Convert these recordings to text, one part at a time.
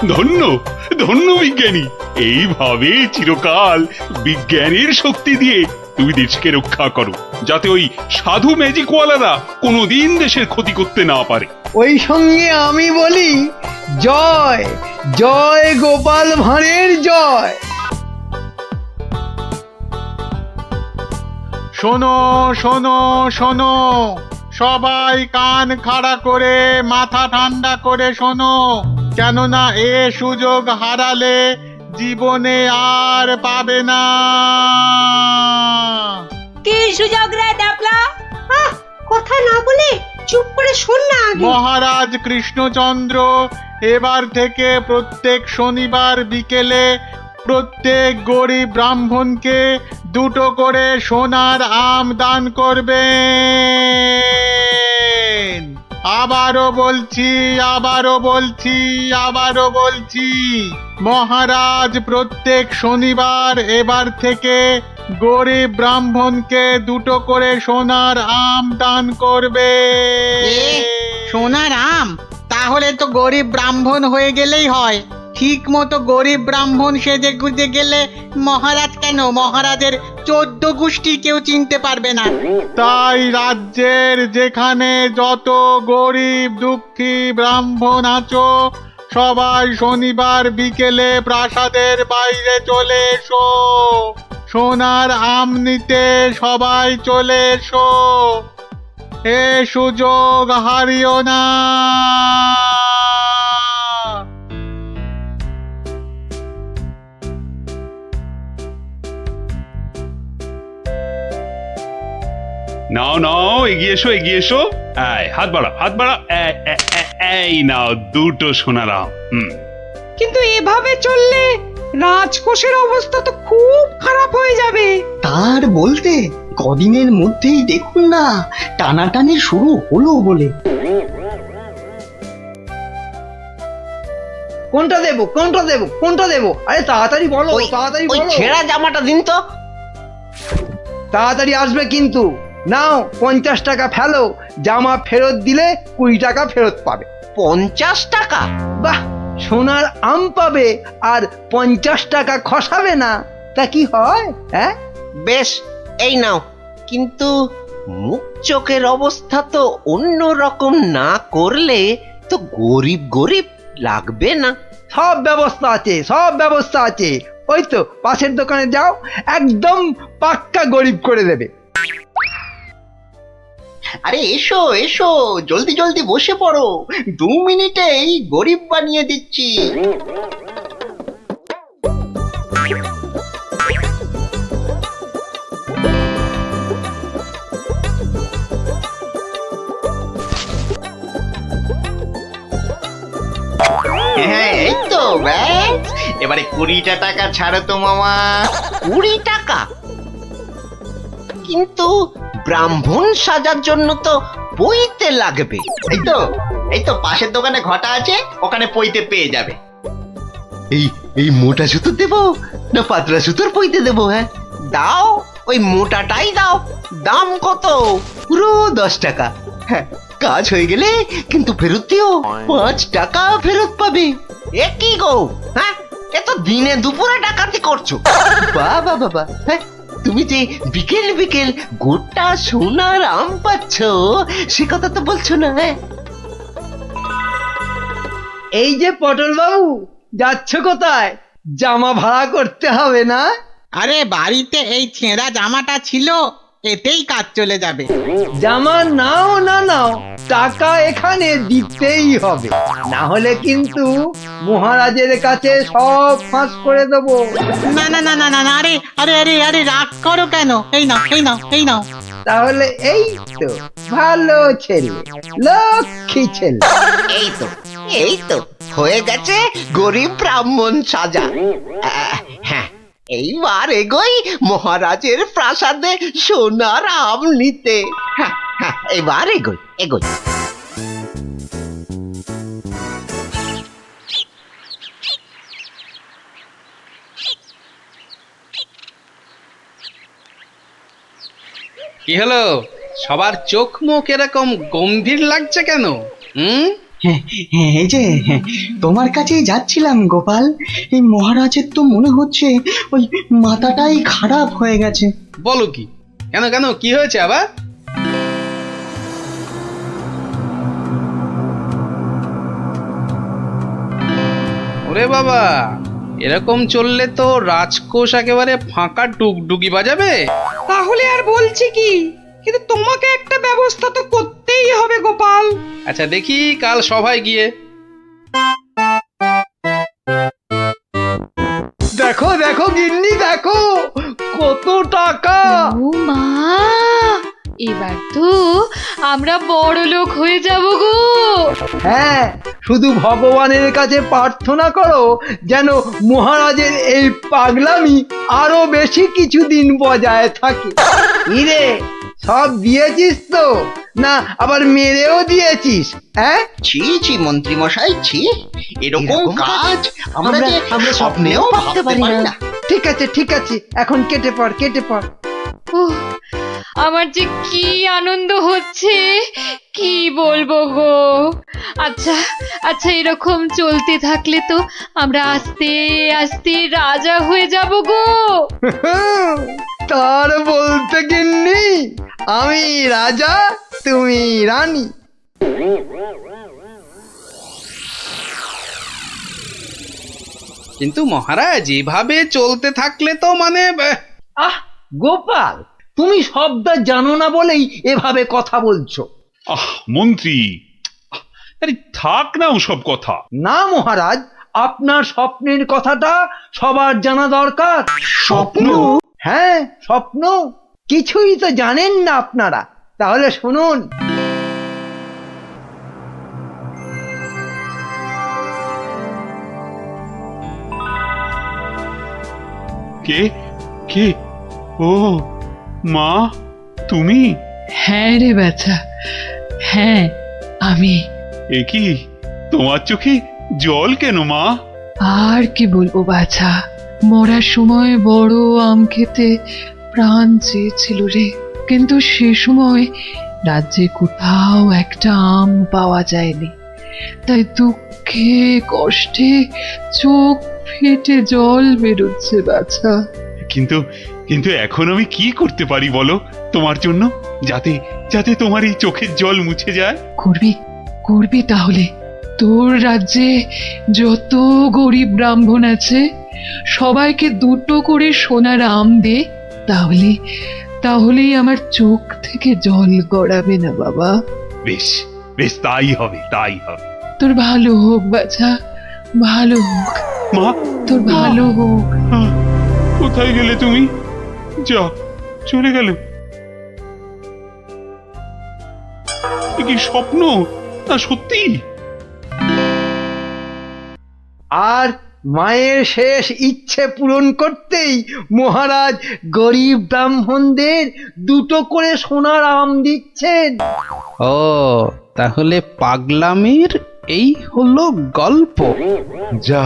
ধন্য ধন্য বিজ্ঞানী, এইভাবে চিরকাল বিজ্ঞানের শক্তি দিয়ে তুমি দেশকে রক্ষা করো, যাতে ওই সাধু ম্যাজিকওয়ালারা কোনোদিন দেশের ক্ষতি করতে না পারে। ওই সঙ্গে আমি বলি, জয় জয় গোপাল ভাঁড়ের জয়। শোনো শোনো শোনো, সবাই কান খাড়া করে মাথা ঠান্ডা করে শোনো, কেননা এ সুযোগ হারালে জীবনে আর পাবে না। কি সুযোগ রে ডাবলা? কথা না বলে চুপ করে শোন না আগে। মহারাজ কৃষ্ণচন্দ্র এবার থেকে প্রত্যেক শনিবার বিকেলে প্রত্যেক গরিব ব্রাহ্মণকে 2টো করে সোনার আম দান করবেন। আবারও বলছি মহারাজ প্রত্যেক শনিবার এবার থেকে গরিব ব্রাহ্মণকে 2টো করে সোনার আম দান করবে। সোনার আম? তাহলে তো গরিব ব্রাহ্মণ হয়ে গেলেই হয়। ঠিক মতো গরিব ব্রাহ্মণ সেজে গুজে গেলে মহারাজ কেন, মহারাজের 14 গোষ্ঠী কেউ চিনতে পারবে না। তাই রাজ্যের যেখানে যত গরিব দুঃখী ব্রাহ্মণ আছো, সবাই শনিবার বিকেলে প্রাসাদের বাইরে চলে এসো। সোনার আম নিতে সবাই চলে এসো, এ সুযোগ হারিও না। নাও নাও, এগিয়ে এসো এগিয়ে এসো। হাত বাড়া হাত বাড়া। এই নাও 2টো সোনার আম। কিন্তু এভাবে চললে রাজকোষের অবস্থা তো খুব খারাপ হয়ে যাবে। তার বলতে কদিনের মধ্যেই দেখুন না টানাটানি শুরু হলো বলে। কোনটা দেবো কোনটা দেবো কোনটা দেবো? আরে তাড়াতাড়ি বলো, তাড়াতাড়ি বলো। ছেঁড়া জামাটা দিন তো। তাড়াতাড়ি আসবে কিন্তু। নাও 50 টাকা ফেলো, জামা ফেরত দিলে 20 টাকা ফেরত পাবে। 50 টাকা? বাহ, সোনার আম পাবে আর 50 টাকা খসাবে না, তা কি হয়? হ্যাঁ বেশ, এই নাও। কিন্তু মুখ চোখের অবস্থা তো অন্য রকম না করলে তো গরিব গরিব লাগবে না। সব ব্যবস্থা আছে, সব ব্যবস্থা আছে। ওই তো পাশের দোকানে যাও, একদম পাক্কা গরিব করে দেবে। আরে এসো এসো, জলদি জলদি বসে পড়ো, 2 মিনিটেই গরিব বানিয়ে দিচ্ছি। হ্যাঁ, এই তো ব্যাস। এবারে 20টা টাকা ছাড়ো তো মামা। 20 টাকা? কিন্তু ব্রাহ্মণ সাজার জন্য তো পইতে লাগবে। এই তো পাশের দোকানে ঘটা আছে, ওখানে পইতে পেয়ে যাবে। এই মোটা সুতো দেবো না পাতলা সুতোর পইতে দেবো? হ্যাঁ দাও, ওই মোটাটাই দাও। দাম কত? পুরো 10 টাকা। হ্যাঁ, কাজ হয়ে গেলে কিন্তু ফেরত দিও, 5 টাকা ফেরত পাবে। এ কি গো, হ্যাঁ এ তো দিনে দুপুরে ডাকাতি করছো। বাবা বাবা, হ্যাঁ তুমি যে বিকেল বিকেল গোটা সোনার আম পাচ্ছ সে কথা তো বলছো না। হ্যাঁ, এই যে পটল বাবু, যাচ্ছ কোথায়? জামা ভাড়া করতে হবে না? আরে বাড়িতে এই ছেঁড়া জামাটা ছিল, এতেই কাজ চলে যাবে। জামা নাও না নাও, টাকা এখানে দিতেই হবে, না হলে কিন্তু মহারাজের কাছে সব ফাঁস করে দেবো। না না না না না না, আরে আরে আরে আরে রাগ করো কেন? এই নাও এই নাও এই নাও। তাহলে এই তো ভালো ছেলে, লক্ষ্মী ছেলে। এই তো হয়ে গেছে গরিব ব্রাহ্মণ সাজা। হ্যাঁ, এইবার এগোই মহারাজের প্রাসাদে সোনার আম নিতে। হ্যাঁ হ্যাঁ, এবার এগোই এগোই। কি হলো, সবার চোখ মুখ এরকম গম্ভীর লাগছে কেন? হ্যাঁ, এই যে তোমার কাছেই যাচ্ছিলাম গোপাল। এই মহারাজের তো মনে হচ্ছে ওই মাথাটাই খারাপ হয়ে গেছে। বলো কি? কেন কেন কি হয়েছে আবার? ওরে বাবা, এরকম চললে তো রাজকোষ একেবারে ফাঁকা ডুগডুগি বাজাবে। তাহলে আর বলছি কি, কিন্তু তোমাকে একটা ব্যবস্থা তো করতেই হবে গোপাল। আচ্ছা দেখি কাল সভায় গিয়ে। দেখো দেখো গিন্নি, দেখো কত টাকা। ও মা, এবার তো আমরা বড় লোক হয়ে যাব গো। হ্যাঁ, শুধু ভগবানের কাছে প্রার্থনা করো যেন মহারাজের এই পাগলামি আরো বেশি কিছুদিন বজায় থাকে। ইরে, সব দিয়েছিস তো, না আবার মেরেও দিয়েছিস? হ্যাঁ, ছি ছি মন্ত্রী মশাই, ছি, এরকম কাজ আমরা যে স্বপ্নেও ভাবতে পারি না। ঠিক আছে ঠিক আছে, এখন কেটে পড় কেটে পড়। উহ, আমার যে কি আনন্দ হচ্ছে কি বলবো গো। আচ্ছা আচ্ছা, এরকম চলতে থাকলে তো আমরা আস্তে আস্তে রাজা হয়ে যাব গো। তার বলতে গিন্নি, আমি রাজা তুমি রানী। কিন্তু মহারাজ এভাবে চলতে থাকলে তো মানে আহ গোপাল, তুমি শব্দ জানো না বলেই এভাবে কথা বলছো। আহ মন্ত্রী, আরে থাক না ওসব কথা। না মহারাজ, আপনার স্বপ্নের কথাটা সবার জানা দরকার। স্বপ্ন? হ্যাঁ স্বপ্ন, কিছুই তো জানেন না আপনারা। তাহলে শুনুন। কে কে? ও মা, তুমি? হ্যাঁ রে বাছা, হ্যাঁ আমি। এ কি, তোমার চোখে জল কেন মা? আর কি বলবো বাছা, মরার সময় বড় আম খেতে প্রাণ চেয়েছিল রে, কিন্তু সে সময় রাজ্যে কোথাও একটা আম পাওয়া যায়নি। তাই দুঃখে কষ্টে চোখ ফেটে জল বেরোচ্ছে বাছা। কিন্তু কিন্তু এখন আমি কি করতে পারি বলো তোমার জন্য, যাতে যাতে তোমার এই চোখের জল মুছে যায়? করবি করবি তাহলে। তোর রাজ্যে যত গরিব ব্রাহ্মণ আছে সবাইকে দুটো করে সোনার আম দে, তাহলে তাহলেই আমার চোখ থেকে জল গড়াবে না বাবা। বেশ বেশ, তাই হবে তাই হবে। তোর ভালো হোক বাছা, ভালো হোক, মা, তোর ভালো হোক। আহ, কোথায় গেলে তুমি? যা, চলে গেল। এ কি স্বপ্ন না সত্যি? আর মায়ের শেষ ইচ্ছে পূরণ করতেই মহারাজ গরিব ব্রাহ্মণদের দুটো করে সোনার আম দিচ্ছেন। ও, তাহলে পাগলামির এই হলো গল্প। যা,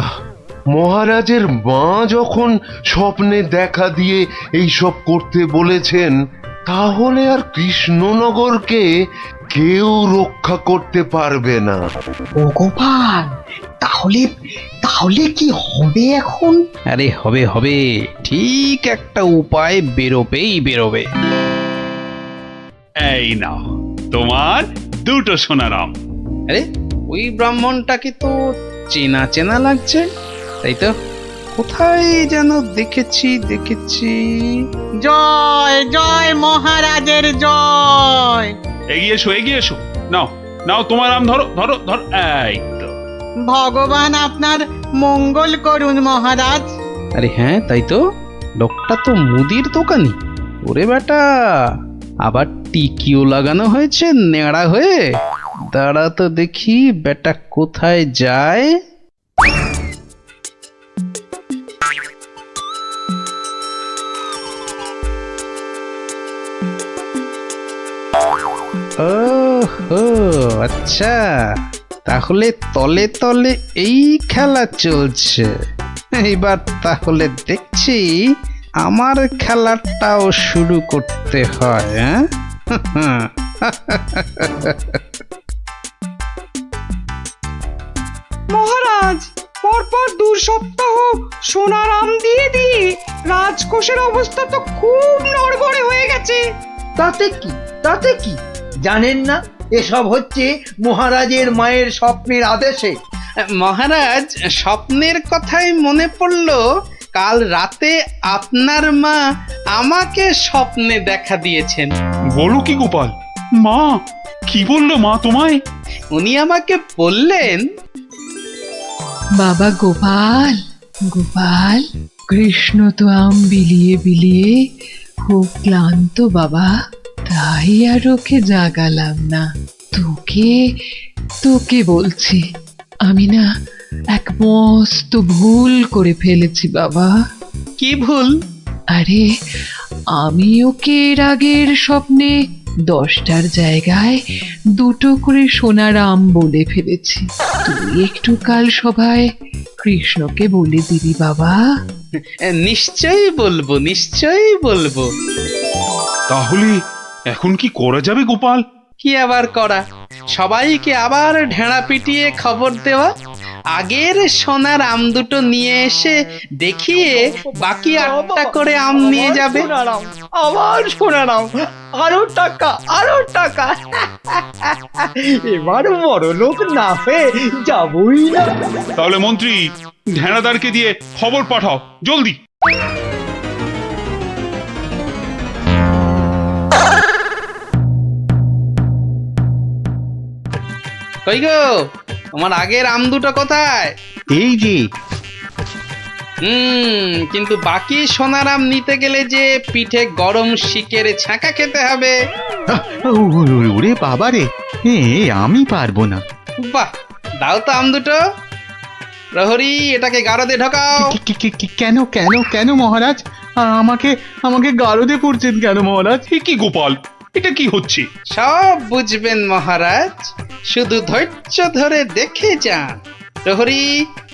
মহারাজের মা যখন স্বপ্নে দেখা দিয়ে এইসব করতে বলেছেন, তাহলে আর কৃষ্ণনগরকে কেউ রক্ষা করতে পারবে না। ও গোপাল, তাহলে তাহলে কি হবে এখন? আরে হবে হবে, ঠিক একটা উপায় বেরোবেই বেরোবে। এই নাও তোমার দুটো সোনার আম। আরে ওই ব্রাহ্মণটাকে তো চেনা চেনা লাগছে, তাই তো? কোথায় যেন দেখেছি। জয় জয় মহারাজের জয়। এগিয়ে এসো, নাও নাও তোমার আম, ধরো ধরো ধরো, এই তো। ভগবান আপনার মঙ্গল করুন মহারাজ। আরে হ্যাঁ, তাই তো, লোকটা তো মুদির দোকানি। ওরে বেটা, আবার টিকিও লাগানো হয়েছে নেড়া হয়ে। দাঁড়া তো দেখি বেটা কোথায় যায়। ওহো, আচ্ছা, তাহলে তলে তলে এই খেলা চলছে। এইবার তাহলে দেখছি আমার খেলাটাও শুরু করতে হয়। হ্যাঁ মহারাজ পরপর 2 সপ্তাহ সোনার আম দিয়ে দিয়ে রাজকোষের অবস্থা তো খুব নড়বড়ে হয়ে গেছে। তাতে কি জানেন না এসব হচ্ছে মহারাজের মায়ের স্বপ্নের আদেশে। মহারাজ, স্বপ্নের কথাই মনে পড়ল, কাল রাতে আপনার মা আমাকে স্বপ্নে দেখা দিয়েছেন। বলো কি গোপাল? মা কি বললো মা তোমায়? উনি আমাকে বললেন, বাবা গোপাল, গোপাল, কৃষ্ণ তো আম বিলিয়ে বিলিয়ে খুব ক্লান্ত বাবা, তাই আর ওকে জাগালাম না। তোকে বলছি, আমি না এক মস্ত ভুল করে ফেলেছি বাবা। কি ভুল? আরে, আমি ওকে এর আগের স্বপ্নে 10টার জায়গায় 2টো করে সোনার আম বলে ফেলেছি। তুই একটু কাল সভায় কৃষ্ণকে বলে দিবি বাবা। নিশ্চয়ই বলবো। তাহলে এখন কি করা যাবে গোপাল? কি আবার করা, সবাইকে আবার ঢেঁড়া পিটিয়ে খবর দেওয়া, আগের সোনার আম 2টো নিয়ে এসে দেখিয়ে বাকি 8টা করে আম নিয়ে যাবে। আবার শোনালাম, আরো টাকা এবার বড় লোক না হয়ে যাবই না। তাহলে মন্ত্রী, ঢেঁড়াদারকে দিয়ে খবর পাঠাও জলদি। কই গো, তোমার আগের আম 2টো কোথায়? এই যে কিন্তু বাকি সোনার আম নিতে গেলে যে পিঠে গরম শিকের ছাঁকা খেতে হবে। ওরে বাবা রে, আমি পারবো না। বাহ, দাও তো আম 2টো। প্রহরী, এটাকে গারদে ঢোকাও। কেন মহারাজ? আমাকে গারদে পড়ছেন কেন মহারাজ? এ কি গোপাল, এটা কি হচ্ছে? সব বুঝবেন মহারাজ, শুধু ধৈর্য ধরে দেখে যান। প্রহরী,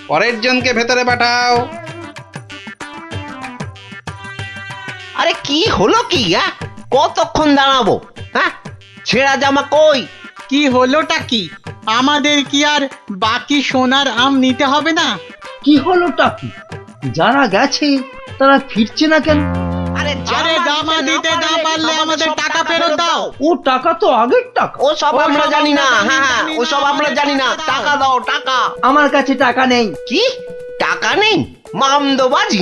পরের জনকে ভেতরে পাঠাও। আরে কি হলো কি? কতক্ষণ দাঁড়াবো? ছেঁড়া জামা কই? কি হলোটা কি? আমাদের কি আর বাকি সোনার আম নিতে হবে না? কি হলোটা কি? যারা গেছে তারা ফিরছে না কেন? আরে জামা দিতে না পারলে আমাদের টাকা ফেরত দাও। ও টাকা তো আগের টাকা। ও সব আমরা জানি না। হ্যাঁ, ও সব আমরা জানি না। টাকা দাও, টাকা। আমার কাছে টাকা নেই। কি টাকা নেই? মামদোবাজি?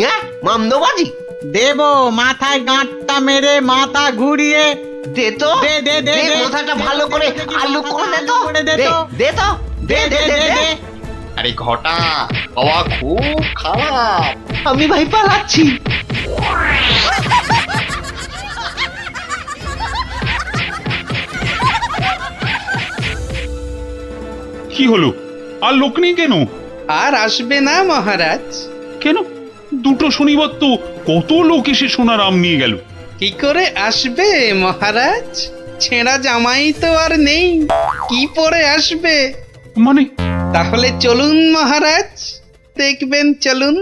মামদোবাজি? দেব, মাথায় গাঁটটা মেরে মাথা ঘুরিয়ে দে তো, দে মাথাটা ভালো করে আলু করে দে তো, দে তো, দে। আরে ঘটা, হাওয়া খুব খারাপ, আমি ভাই পালাচ্ছি। কি হলো? আর লোক নেই কেন? আর আসবে না মহারাজ। কেন? 2টো শনিবার তো কত লোক এসে সোনার আম নিয়ে গেল। কি করে আসবে মহারাজ? ছেঁড়া জামাই তো আর নেই, কি পরে আসবে? মানে? তাহলে চলুন মহারাজ, দেখবেন, চলুন।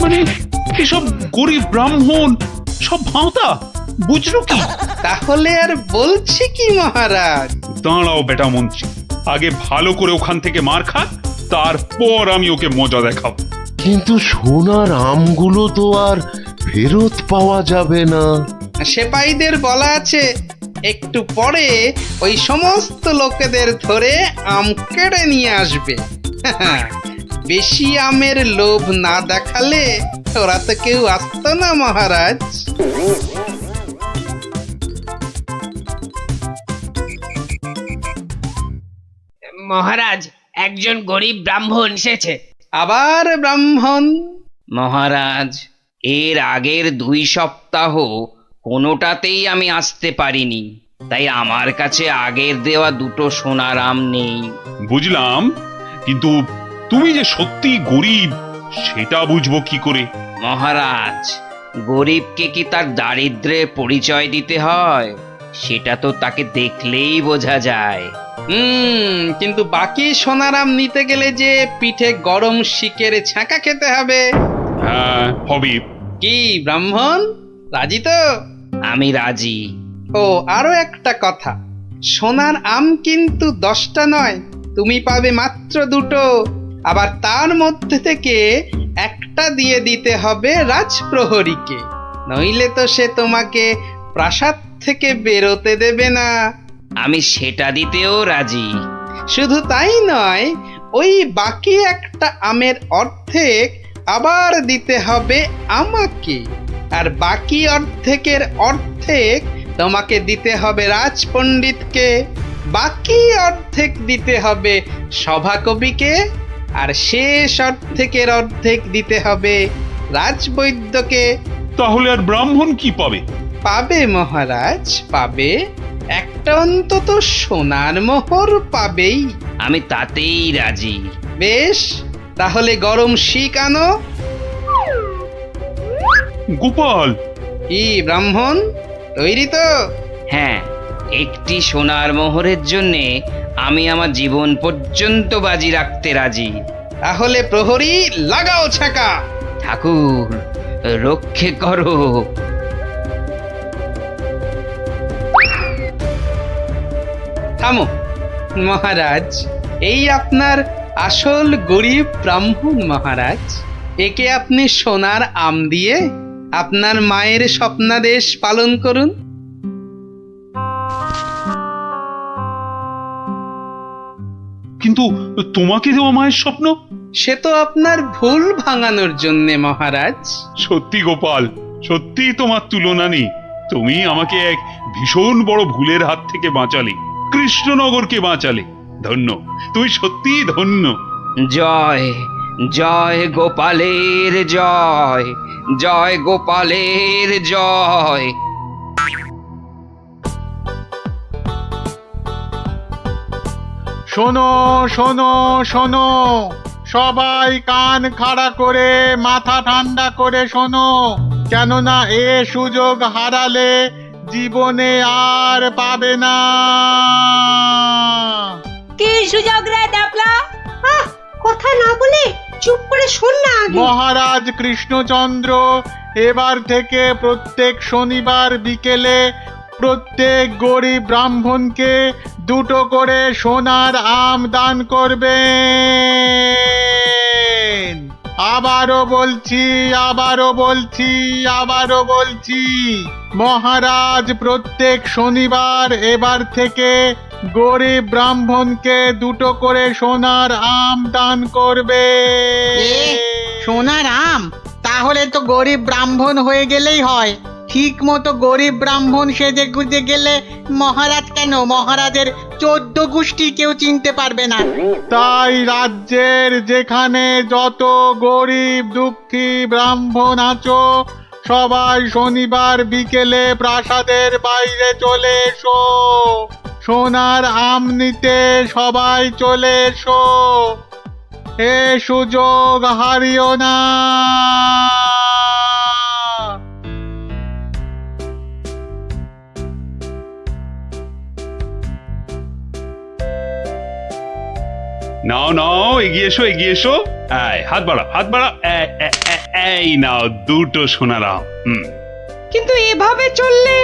মানে এসব গরিব ব্রাহ্মণ সব ভাঁতা, বুঝলো কি? তাহলে আর বলছি কি মহারাজ? দাঁড়াও বেটা মন্ত্রী, আগে ভালো করে ওখান থেকে মার খা, তারপর আমি ওকে মজা দেখাবো। কিন্তু সোনার আমগুলো তো আর ফেরত পাওয়া যাবে না। সেপাইদের বলা আছে একটু পরে ওই সমস্ত লোকেদের ধরে আম কেড়ে নিয়ে আসবে। বেশি আমের লোভ না দেখালে ওরা তো কেউ আসতো না মহারাজ। মহারাজ, একজন গরিব ব্রাহ্মণ এসেছে। আবার ব্রাহ্মণ? মহারাজ, এর আগের 2 সপ্তাহ কোনোটাতেই আমি আসতে পারিনি, তাই আমার কাছে আগের দেওয়া 2টো সোনার আম নেই। বুঝলাম, কিন্তু তুমি যে সত্যি গরিব সেটা বুঝবো কি করে? মহারাজ, গরিবকে কি তার দারিদ্র্যের পরিচয় দিতে হয়? সেটা তো তাকে দেখলেই বোঝা যায়। কিন্তু বাকি সোনারাম নিতে গেলে যে পিঠে গরম শিকের ছ্যাঁকা খেতে হবে। হ্যাঁ হবে। কি ব্রাহ্মণ, রাজি তো? আমি রাজি। ও আরো একটা কথা, সোনার আম কিন্তু 10টা নয়, তুমি পাবে মাত্র 2টো। আবার তার মধ্যে থেকে একটা দিয়ে দিতে হবে রাজপ্রহরীকে, নইলে তো সে তোমাকে প্রাসাদ থেকে বেরোতে দেবে না। আমি সেটা দিতেও রাজি। শুধু তাই নয়, ওই বাকি একটা আমের অর্ধেক আবার দিতে হবে আমাকে, আর বাকি অর্ধেকের অর্ধেক তোমাকে দিতে হবে রাজপণ্ডিতকে, বাকি অর্ধেক দিতে হবে সভাকবিকে, আর শেষ অর্ধেকের অর্ধেক দিতে হবে রাজবৈদ্যকে। তাহলে আর ব্রাহ্মণ কি পাবে? পাবে মহারাজ, পাবে একটা অন্তত সোনার মোহর পাবেই। আমি তাতেই রাজি। বেশ, তাহলে গরম শিক আনো। গোপাল, কি ব্রাহ্মণ, তৈরি তো? হ্যাঁ, একটি সোনার মোহরের জন্যে আমি আমার জীবন পর্যন্ত বাজি রাখতে রাজি। তাহলে প্রহরী লাগাও ছাকা। ঠাকুর, রক্ষে করো। থামো মহারাজ, এই আপনার আসল গরিব ব্রাহ্মণ মহারাজ। একে আপনি সোনার আম দিয়ে আপনার মায়ের স্বপ্নাদেশ পালন করুন। কিন্তু তোমাকে দেওয়া মায়ের স্বপ্ন? সে তো আপনার ভুল ভাঙানোর জন্যে মহারাজ। সত্যি গোপাল, সত্যি তোমার তুলনা নেই। তুমি আমাকে এক ভীষণ বড় ভুলের হাত থেকে বাঁচালে, কৃষ্ণনগরকে বাঁচালে। ধন্য, তুমি সত্যি ধন্য। জয় জয় গোপালের জয়, জয় গোপালের জয়। শোনো শোনো শোনো, সবাই কান খাড়া করে মাথা ঠান্ডা করে শোনো, কেননা এ সুযোগ হারালে জীবনে আর পাবে না। কি সুযোগ রে ডাবলা? কথা না বলে চুপ করে শোন না আগে। মহারাজ কৃষ্ণচন্দ্র এবার থেকে প্রত্যেক শনিবার বিকেলে প্রত্যেক গরিব ব্রাহ্মণকে 2টো করে সোনার আম দান করবেন। আবারও বলছি, আবারও বলছি, আবারও বলছি, মহারাজ প্রত্যেক শনিবার এবার থেকে গরিব ব্রাহ্মণকে 2টো করে সোনার আম দান করবে। সোনার আম? তাহলে তো গরিব ব্রাহ্মণ হয়ে গেলেই হয়। ঠিক মতো গরিব ব্রাহ্মণ সেজে গুজে গেলে মহারাজ কেন, মহারাজের 14 গোষ্ঠী কেউ চিনতে পারবে না। তাই রাজ্যের যেখানে যত গরিব দুঃখী ব্রাহ্মণ আছো, সবাই শনিবার বিকেলে প্রাসাদের বাইরে চলে এসো। সোনার আম নিতে সবাই চলে এসো, এ সুযোগ হারিও না। নাও নাও, এগিয়ে এসো, এগিয়ে এসো। হাত বাড়া, হাত বাড়া। এই নাও 2টো সোনার আম। কিন্তু এভাবে চললে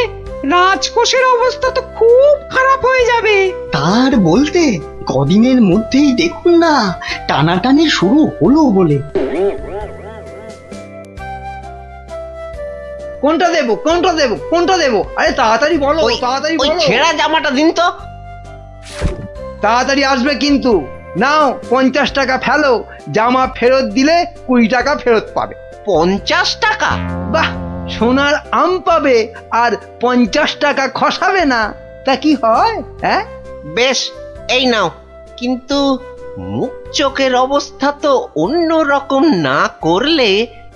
রাজকোষের অবস্থা তো খুব খারাপ হয়ে যাবে। তার বলতে কদিনের মধ্যেই দেখুন না টানাটানি শুরু হলো বলে। কোনটা দেবো, কোনটা দেবো, কোনটা দেবো? আরে তাড়াতাড়ি বলো, তাড়াতাড়ি ওই বলো। ছেঁড়া জামাটা দিন তো। তাড়াতাড়ি আসবে কিন্তু। নাও 50 টাকা ফেলো, জামা ফেরত দিলে 20 টাকা ফেরত পাবে। 50 টাকা? বাহ, সোনার আম পাবে আর 50 টাকা খসাবে না, তা কি হয়? হ্যাঁ, বেশ, এই নাও। কিন্তু মুখ চোখের অবস্থা তো অন্য রকম না করলে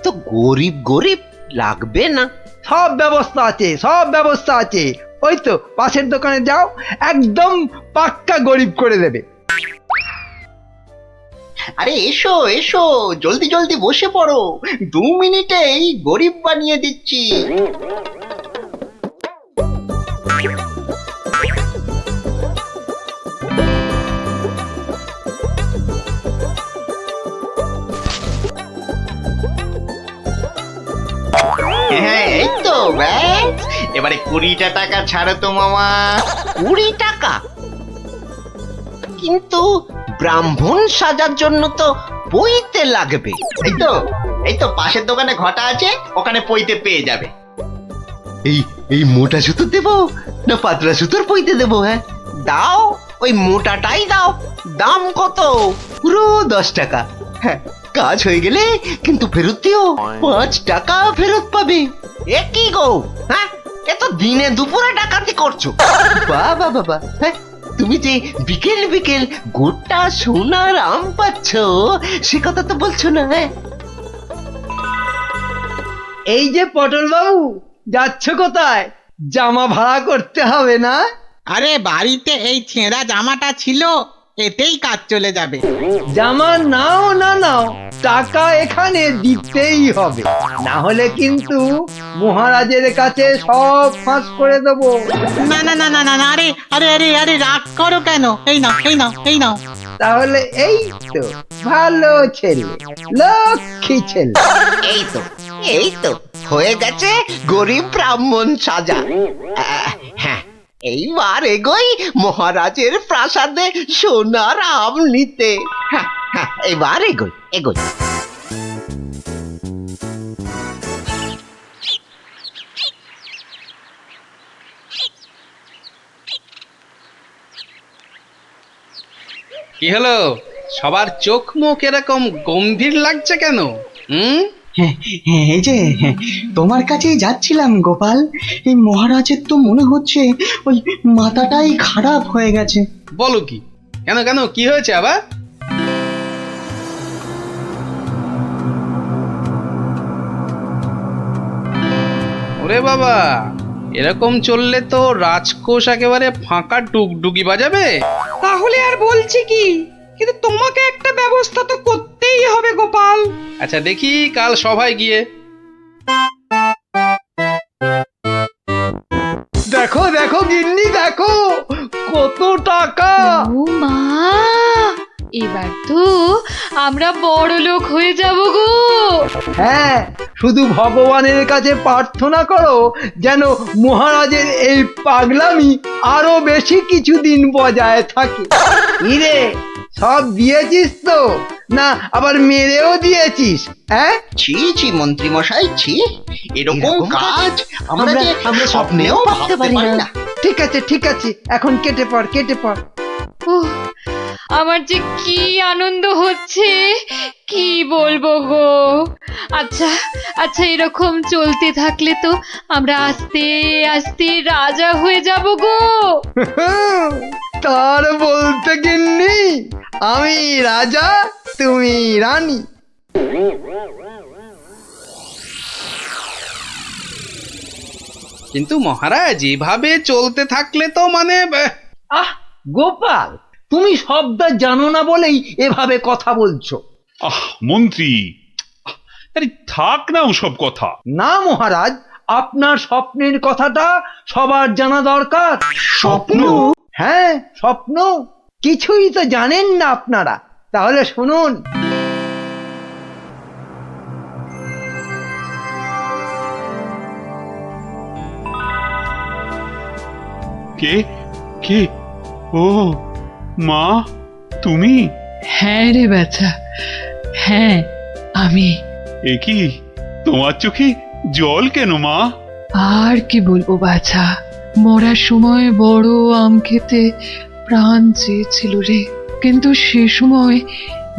তো গরিব গরিব লাগবে না। সব ব্যবস্থা আছে, সব ব্যবস্থা আছে। ওই তো পাশের দোকানে যাও, একদম পাক্কা গরিব করে দেবে। আরে এসো এসো, জলদি জলদি বসে পড়ো, 2 মিনিটেই গরিব বানিয়ে দিচ্ছি। হ্যাঁ এই তো ব্যাস, এবারে 20টা টাকা ছাড়ো তো মামা। 20 টাকা? কিন্তু ব্রাহ্মণ সাজার জন্য তো পইতে লাগবে। এই তো পাশের দোকানে ঘটা আছে, ওখানে পইতে পেয়ে যাবে। এই মোটা সুতো দেবো না পাতলা সুতোর পইতে দেবো? হ্যাঁ দাও, ওই মোটাটাই দাও। দাম কত? পুরো 10 টাকা। হ্যাঁ, কাজ হয়ে গেলে কিন্তু ফেরত দিও, 5 টাকা ফেরত পাবে। এ কি গো, হ্যাঁ এ তো দিনে দুপুরে ডাকাতি করছো। বাবা বাবা, হ্যাঁ তুমি যে বিকেল বিকেল গোটা সোনার আম পাচ্ছ সে কথা তো বলছো না। হ্যাঁ এই যে পটল বাবু, যাচ্ছ কোথায়? জামা ভাড়া করতে হবে না? আরে বাড়িতে এই ছেঁড়া জামাটা ছিল, এতেই কাজ চলে যাবে। জামা নাও না নাও, টাকা এখানে দিতেই হবে, না হলে কিন্তু মহারাজের কাছে সব ফাঁস করে দেবো। না না না না না না, আরে আরে আরে আরে রাগ করো কেন? এই নাও এই নাও এই নাও। তাহলে এই তো ভালো ছেলে, লক্ষ্মী ছেলে। এই তো হয়ে গেছে গরিব ব্রাহ্মণ সাজা। হ্যাঁ এইবার এগোই মহারাজের প্রাসাদে সোনার আম নিতে। হ্যাঁ হ্যাঁ এবার এগোই। কি হলো, সবার চোখ মুখ এরকম গম্ভীর লাগছে কেন? এই যে তোমার কাছেই যাচ্ছিলাম গোপাল। এই মহারাজের তো মনে হচ্ছে ওই মাথাটাই খারাপ হয়ে গেছে। বলো কি? কেন কেন, কি হয়েছে আবার? ওরে বাবা, এরকম চললে তো রাজকোষ একেবারে ফাঁকা ডুগডুগি বাজাবে। তাহলে আর বলছি কি, কিন্তু তোমাকে একটা ব্যবস্থা তো করতেই হবে গোপাল। আচ্ছা দেখি কাল সভায় গিয়ে। দেখো দেখো গিন্নি, দেখো কত টাকা। ও মা, এবার তো আমরা বড় লোক হয়ে যাব গো। হ্যাঁ, শুধু ভগবানের কাছে প্রার্থনা করো যেন মহারাজের এই পাগলামি আরো বেশি কিছুদিন বজায় থাকে। ইরে, সব দিয়েছিস তো, না আবার মেরেও দিয়েছিস? হ্যাঁ ছি মন্ত্রী মশাই, ছি, এরকম কাজ আমরা স্বপ্নেও ভাবতে পারি না। ঠিক আছে, এখন কেটে পড়। উহ, আমার যে কি আনন্দ হচ্ছে, কি বলবো গো। আচ্ছা আচ্ছা, এরকম চলতে থাকলে তো আমরা আস্তে আস্তে রাজা হয়ে যাব গো। তার বলতে গিন্নি, আমি রাজা, তুমি রানী। কিন্তু মহারাজ, এভাবে চলতে থাকলে তো মানে আহ গোপাল, তুমি শব্দ জানো না বলেই এভাবে কথা বলছো। মন্ত্রী, আরে থাক না ওসব কথা। না মহারাজ, আপনার স্বপ্নের কথাটা সবার জানা দরকার। স্বপ্ন? হ্যাঁ স্বপ্ন, কিছুই তো জানেন না আপনারা। তাহলে শুনুন। কে কে? ও মা, তুমি? হ্যাঁ রে বাছা, হ্যাঁ আমি। এ কি, তোমার চোখে জল কেন মা? আর কি বলবো বাছা, মরার সময় বড় আম খেতে প্রাণ চেয়েছিল রে, কিন্তু সে সময়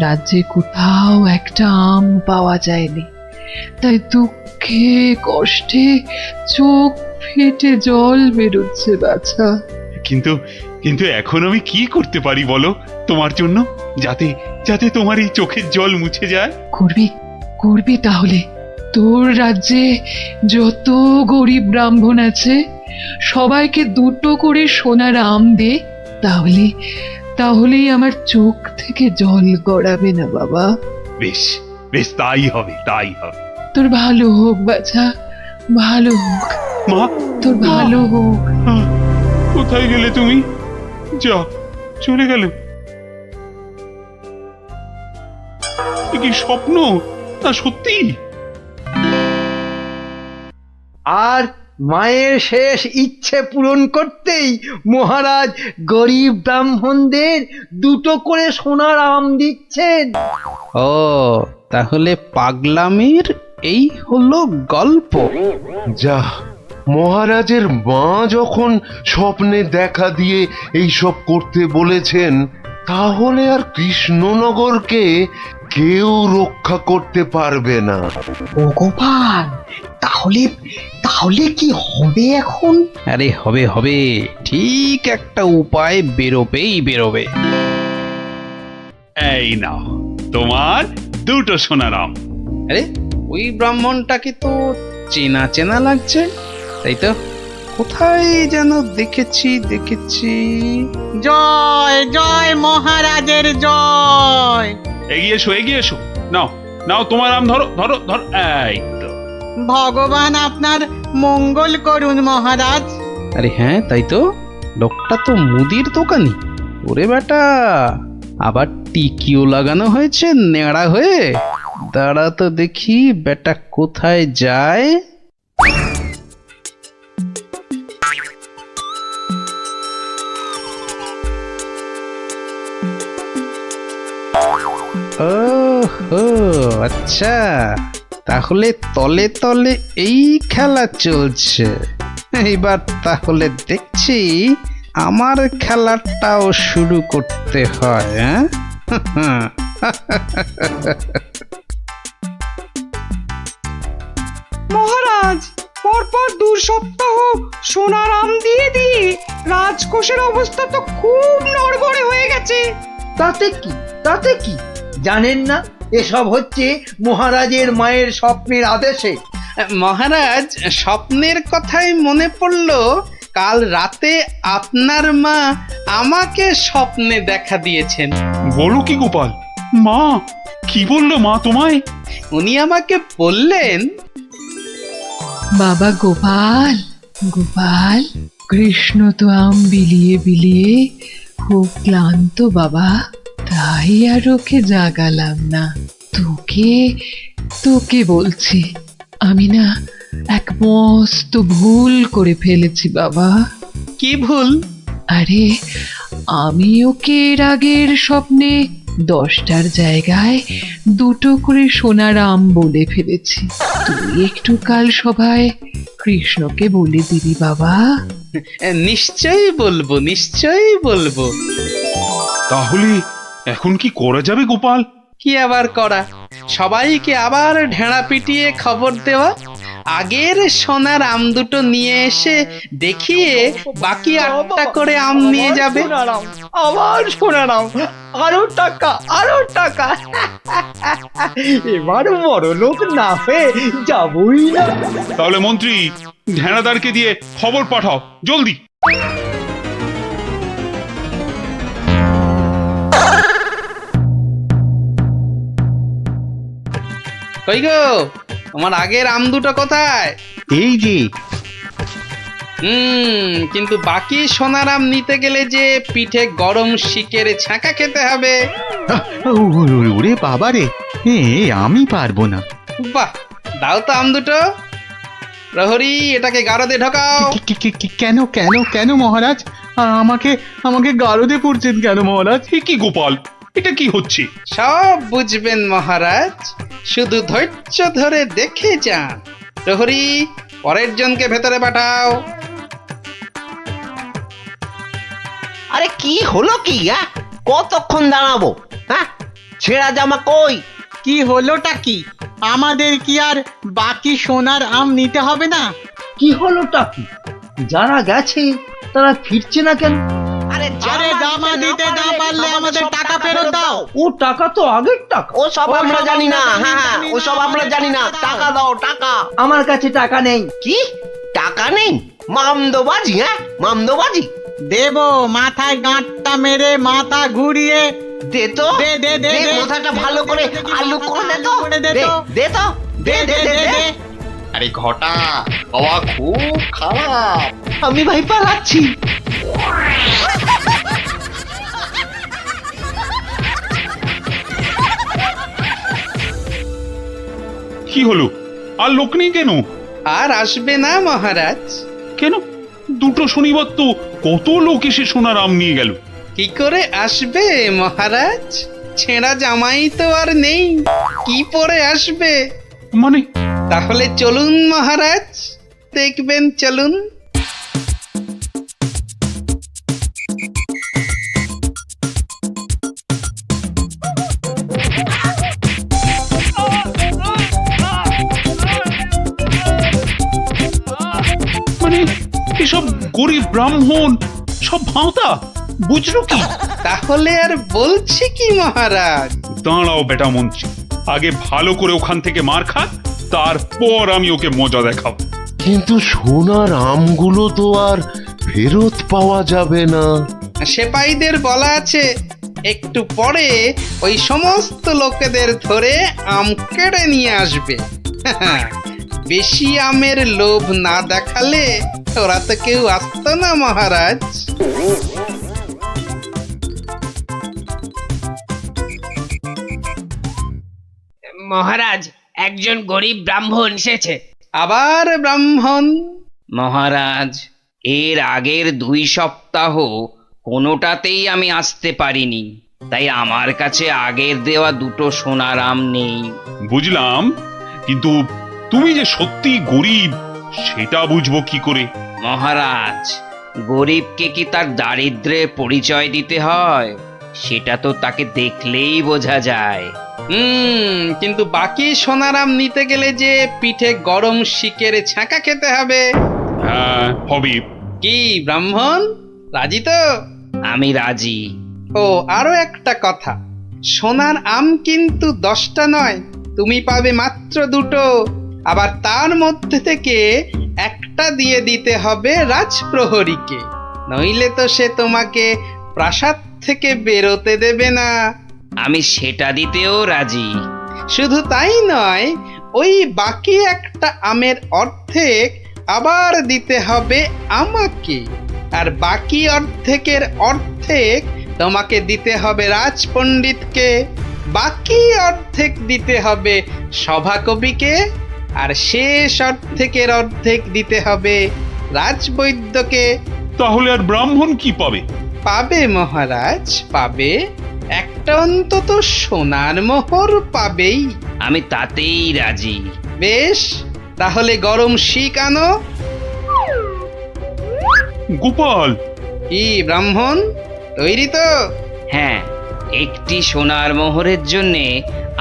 রাজ্যে কোথাও একটা আম পাওয়া যায়নি। তাই দুঃখে কষ্টে চোখ ফেটে জল বেরোচ্ছে বাছা। কিন্তু কিন্তু এখন আমি কি করতে পারি বলো তোমার জন্য, যাতে যাতে তোমার এই চোখের জল মুছে যায়? করবি তাহলে। তোর রাজ্যে যত গরিব ব্রাহ্মণ আছে সবাইকে 2টো করে সোনার আম দে, তাহলেই আমার চোখ থেকে জল গড়াবে না বাবা। বেশ বেশ, তাই হবে। তোর ভালো হোক বাছা, ভালো হোক মা, তোর ভালো হোক। কোথায় গেলে তুমি? যা, চলে গেল? এ কি স্বপ্ন না সত্যি? আর মায়ের শেষ ইচ্ছে পূরণ করতেই মহারাজ গরিব ব্রাহ্মণদের 2টো করে সোনার আম দিচ্ছেন। ও তাহলে পাগলামির এই হলো গল্প। যা, মহারাজের মা যখন স্বপ্নে দেখা দিয়ে এইসব করতে বলেছেন, তাহলে আর কৃষ্ণনগরকে কেউ রক্ষা করতে পারবে না। ও গোপাল, তাহলে তাহলে কি হবে এখন? আরে হবে হবে, ঠিক একটা উপায় বেরোবেই বেরোবে। এই নাও তোমার 2টো সোনার আম। আরে ওই ব্রাহ্মণটাকে তো চেনা চেনা লাগছে, তাই তো? কোথায় যেন দেখেছি। জয় জয় মহারাজের জয়। এগিয়ে এসো। নাও নাও তোমার আম, ধরো ধরো ধরো। এই তো। ভগবান আপনার মঙ্গল করুন মহারাজ। আরে হ্যাঁ, তাই তো, লোকটা তো মুদির দোকানি। ওরে বেটা, আবার টিকিও লাগানো হয়েছে নেড়া হয়ে। দাঁড়া তো দেখি বেটা কোথায় যায়। ওহো আচ্ছা, তাহলে তলে তলে এই খেলা চলছে। এইবার তাহলে দেখছি আমার খেলাটাও শুরু করতে হয়। হ্যাঁ মহারাজ, পরপর 2 সপ্তাহ সোনার আম দিয়ে দিয়ে রাজকোষের অবস্থা তো খুব নড়বড়ে হয়ে গেছে। তাতে কি জানেন না, এসব হচ্ছে মহারাজের মায়ের স্বপ্নের আদেশে। মহারাজ, স্বপ্নের কথাই মনে পড়লো, কাল রাতে আপনার মা আমাকে স্বপ্নে দেখা দিয়েছেন। বলো কি গোপাল? মা কি বললো মা তোমায়? উনি আমাকে বললেন, বাবা গোপাল, গোপাল, কৃষ্ণ তো আম বিলিয়ে বিলিয়ে খুব ক্লান্ত বাবা, তাই আর ওকে জাগালাম না। তোকে বলছি, আমি না এক মস্ত ভুল করে ফেলেছি বাবা। কি ভুল? আরে আমি ওকে এর আগের স্বপ্নে 10টার জায়গায় 2টো করে সোনার আম বলে ফেলেছি। তুই একটু কাল সভায় কৃষ্ণকে বলে দিবি বাবা। নিশ্চয়ই বলবো। তাহলে এখন কি করা যাবে গোপাল? কি আবার করা, সবাইকে আবার ঢেঁড়া পিটিয়ে খবর দেওয়া, আগের সোনার আম 2টো নিয়ে এসে দেখিয়ে বাকি 8টা করে আম নিয়ে যাবে। আবার সোনার আম, আরো টাকা। এবার বড় লোক না হয়ে যাবই না। তাহলে মন্ত্রী, ঢেঁড়াদারকে দিয়ে খবর পাঠাও জলদি। কই গো, তোমার আগের আম 2টো কোথায়? এই যে। কিন্তু বাকি সোনার আম নিতে গেলে যে পিঠে গরম শিকের ছাঁকা খেতে হবে। ওরে বাবা রে, আমি পারবো না। বাহ, দাও তো আম 2টো। প্রহরী, এটাকে গারদে ঢোকাও। কেন কেন কেন মহারাজ? আমাকে গারদে পড়ছেন কেন মহারাজ? কি গোপাল, এটা কি হচ্ছে? সব বুঝবেন মহারাজ, শুধু ধৈর্য ধরে দেখে যান। প্রহরী, পরের জনকে ভেতরে পাঠাও। আরে কি হলো কি? কতক্ষণ দাঁড়াবো? হ্যাঁ, ছেঁড়া জামা কই? কি হলোটা কি? আমাদের কি আর বাকি সোনার আম নিতে হবে না? কি হলোটা কি? যারা গেছে তারা ফিরছে না কেন? আরে জামা দিতে না পারলে আমাদের টাকা ফেরত দাও। ও টাকা তো আগের টাকা। ও সব আমরা জানি না। হ্যাঁ, ও সব আমরা জানি না। টাকা দাও, টাকা। আমার কাছে টাকা নেই। কি টাকা নেই? মামদোবাজি? মামদোবাজি? দেব, মাথায় গাঁটটা মেরে মাথা ঘুরিয়ে দে তো, দে মাথাটা ভালো করে আলু করে দে তো, দে। আরে ঘটা, হাওয়া খুব খারাপ, আমি ভাই পালাচ্ছি। কি হলো? আর লোক নেই কেন? আর আসবে না মহারাজ। কেন? দুটো শনিবার তো কত লোক এসে সোনার আম নিয়ে গেল। কি করে আসবে মহারাজ? ছেঁড়া জামাই তো আর নেই, কি পরে আসবে? মানে? তাহলে চলুন মহারাজ, দেখবেন, চলুন। মানে এসব গরিব ব্রাহ্মণ সব ভাঁতা, বুঝলো কি? তাহলে আর বলছি কি মহারাজ? দাঁড়াও বেটা মন্ত্রী, আগে ভালো করে ওখান থেকে মার খা, তারপর আমি ওকে মজা দেখাবো। কিন্তু সোনার আমগুলো তো আর ফেরত পাওয়া যাবে না। সেপাইদের বলা আছে একটু পরে ওই সমস্ত লোকেদের ধরে আম কেড়ে নিয়ে আসবে। বেশি আমের লোভ না দেখালে ওরা তো কেউ আসতো না মহারাজ। মহারাজ, একজন গরিব ব্রাহ্মণ এসেছে। আবার ব্রাহ্মণ? মহারাজ, এর আগের 2 সপ্তাহ কোনোটাতেই আমি আসতে পারিনি, তাই আমার কাছে আগের দেওয়া 2টো সোনার আম নেই। বুঝলাম, কিন্তু তুমি যে সত্যি গরিব সেটা বুঝবো কি করে? মহারাজ, গরিবকে কি তার দারিদ্র্যের পরিচয় দিতে হয়? সেটা তো তাকে দেখলেই বোঝা যায়। কিন্তু বাকি সোনারাম নিতে গেলে যে পিঠে গরম শিকের ছাঁকা খেতে হবে। হ্যাঁ, হবে। কি ব্রাহ্মণ, রাজি তো? আমি রাজি। ও আরো একটা কথা, সোনার আম কিন্তু 10টা নয়, তুমি পাবে মাত্র 2টো। আবার তার মধ্যে থেকে একটা দিয়ে দিতে হবে রাজপ্রহরীকে, নইলে তো সে তোমাকে প্রাসাদ থেকে বেরোতে দেবে না। আমি সেটা দিতেও রাজি। শুধু তাই নয়, ওই বাকি একটা আমের অর্ধেক আবার দিতে হবে আমাকে, আর বাকি অর্ধেকের অর্ধেক তোমাকে দিতে হবে রাজপণ্ডিতকে, বাকি অর্ধেক দিতে হবে সভাকবিকে, আর শেষ অর্ধেকের অর্ধেক দিতে হবে রাজবৈদ্যকে। তাহলে আর ব্রাহ্মণ কি পাবে? পাবে মহারাজ, পাবে একটা অন্তত সোনার মোহর পাবেই। আমি তাতেই রাজি। বেশ, তাহলে গরম শিক আনো। গোপাল! কি ব্রাহ্মণ, তৈরি তো? হ্যাঁ, একটি সোনার মোহরের জন্যে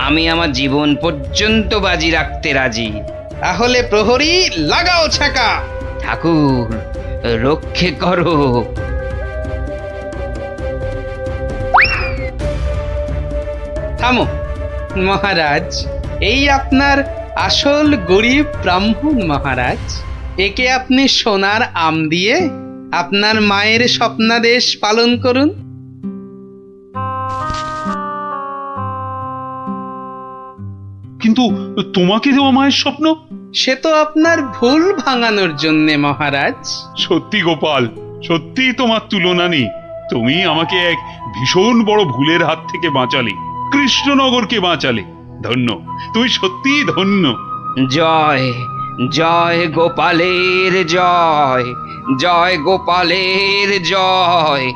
আমি আমার জীবন পর্যন্ত বাজি রাখতে রাজি। তাহলে প্রহরী লাগাও ছাকা। ঠাকুর, রক্ষে করো। থামো মহারাজ, এই আপনার আসল গরিব ব্রাহ্মণ মহারাজ। একে আপনি সোনার আম দিয়ে আপনার মায়ের স্বপ্নাদেশ পালন করুন। কিন্তু তোমাকে দেওয়া মায়ের স্বপ্ন? সে তো আপনার ভুল ভাঙানোর জন্যে মহারাজ। সত্যি গোপাল, সত্যি তোমার তুলনা নেই। তুমি আমাকে এক ভীষণ বড় ভুলের হাত থেকে বাঁচালে, কৃষ্ণনগরকে বাঁচালে। ধন্য, তুমি সত্যি ধন্য। জয় জয় গোপালের জয়, জয় গোপালের জয়।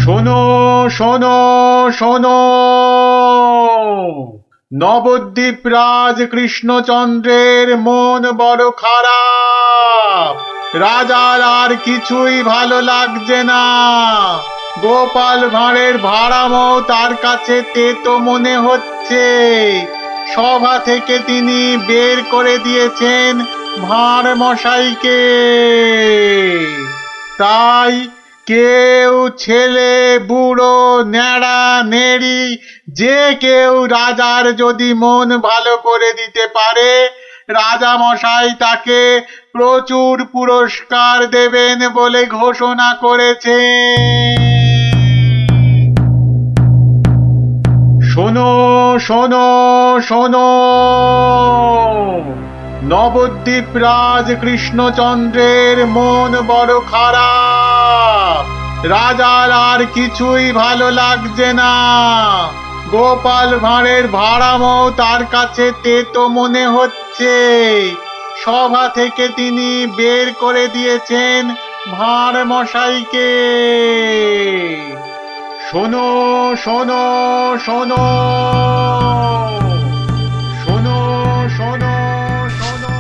শোনো শোনো শোনো, নবদ্বীপ রাজ কৃষ্ণচন্দ্রের মন বড় খারাপ। রাজার আর কিছুই ভালো লাগছে না। গোপাল ভাঁড়ের ভাড়ামও তার কাছে তেতো মনে হচ্ছে। সভা থেকে তিনি বের করে দিয়েছেন ভাঁড় মশাইকে। তাই কেউ ছেলে বুড়ো ন্যাড়া নেড়ি যে কেউ রাজার যদি মন ভালো করে দিতে পারে, রাজা মশাই তাকে প্রচুর পুরস্কার দেবেন বলে ঘোষণা করেছে। শোনো শোনো শোনো, নবদ্বীপ রাজ কৃষ্ণচন্দ্রের মন বড় খারাপ। রাজার আর কিছুই ভালো লাগছে না। গোপাল ভাঁড়ের ভাড়ামও তার কাছে তেতো মনে হচ্ছে। সভা থেকে তিনি বের করে দিয়েছেন ভাঁড় মশাইকে। শোনো শোনো শোনো, শোনো শোনো শোনো।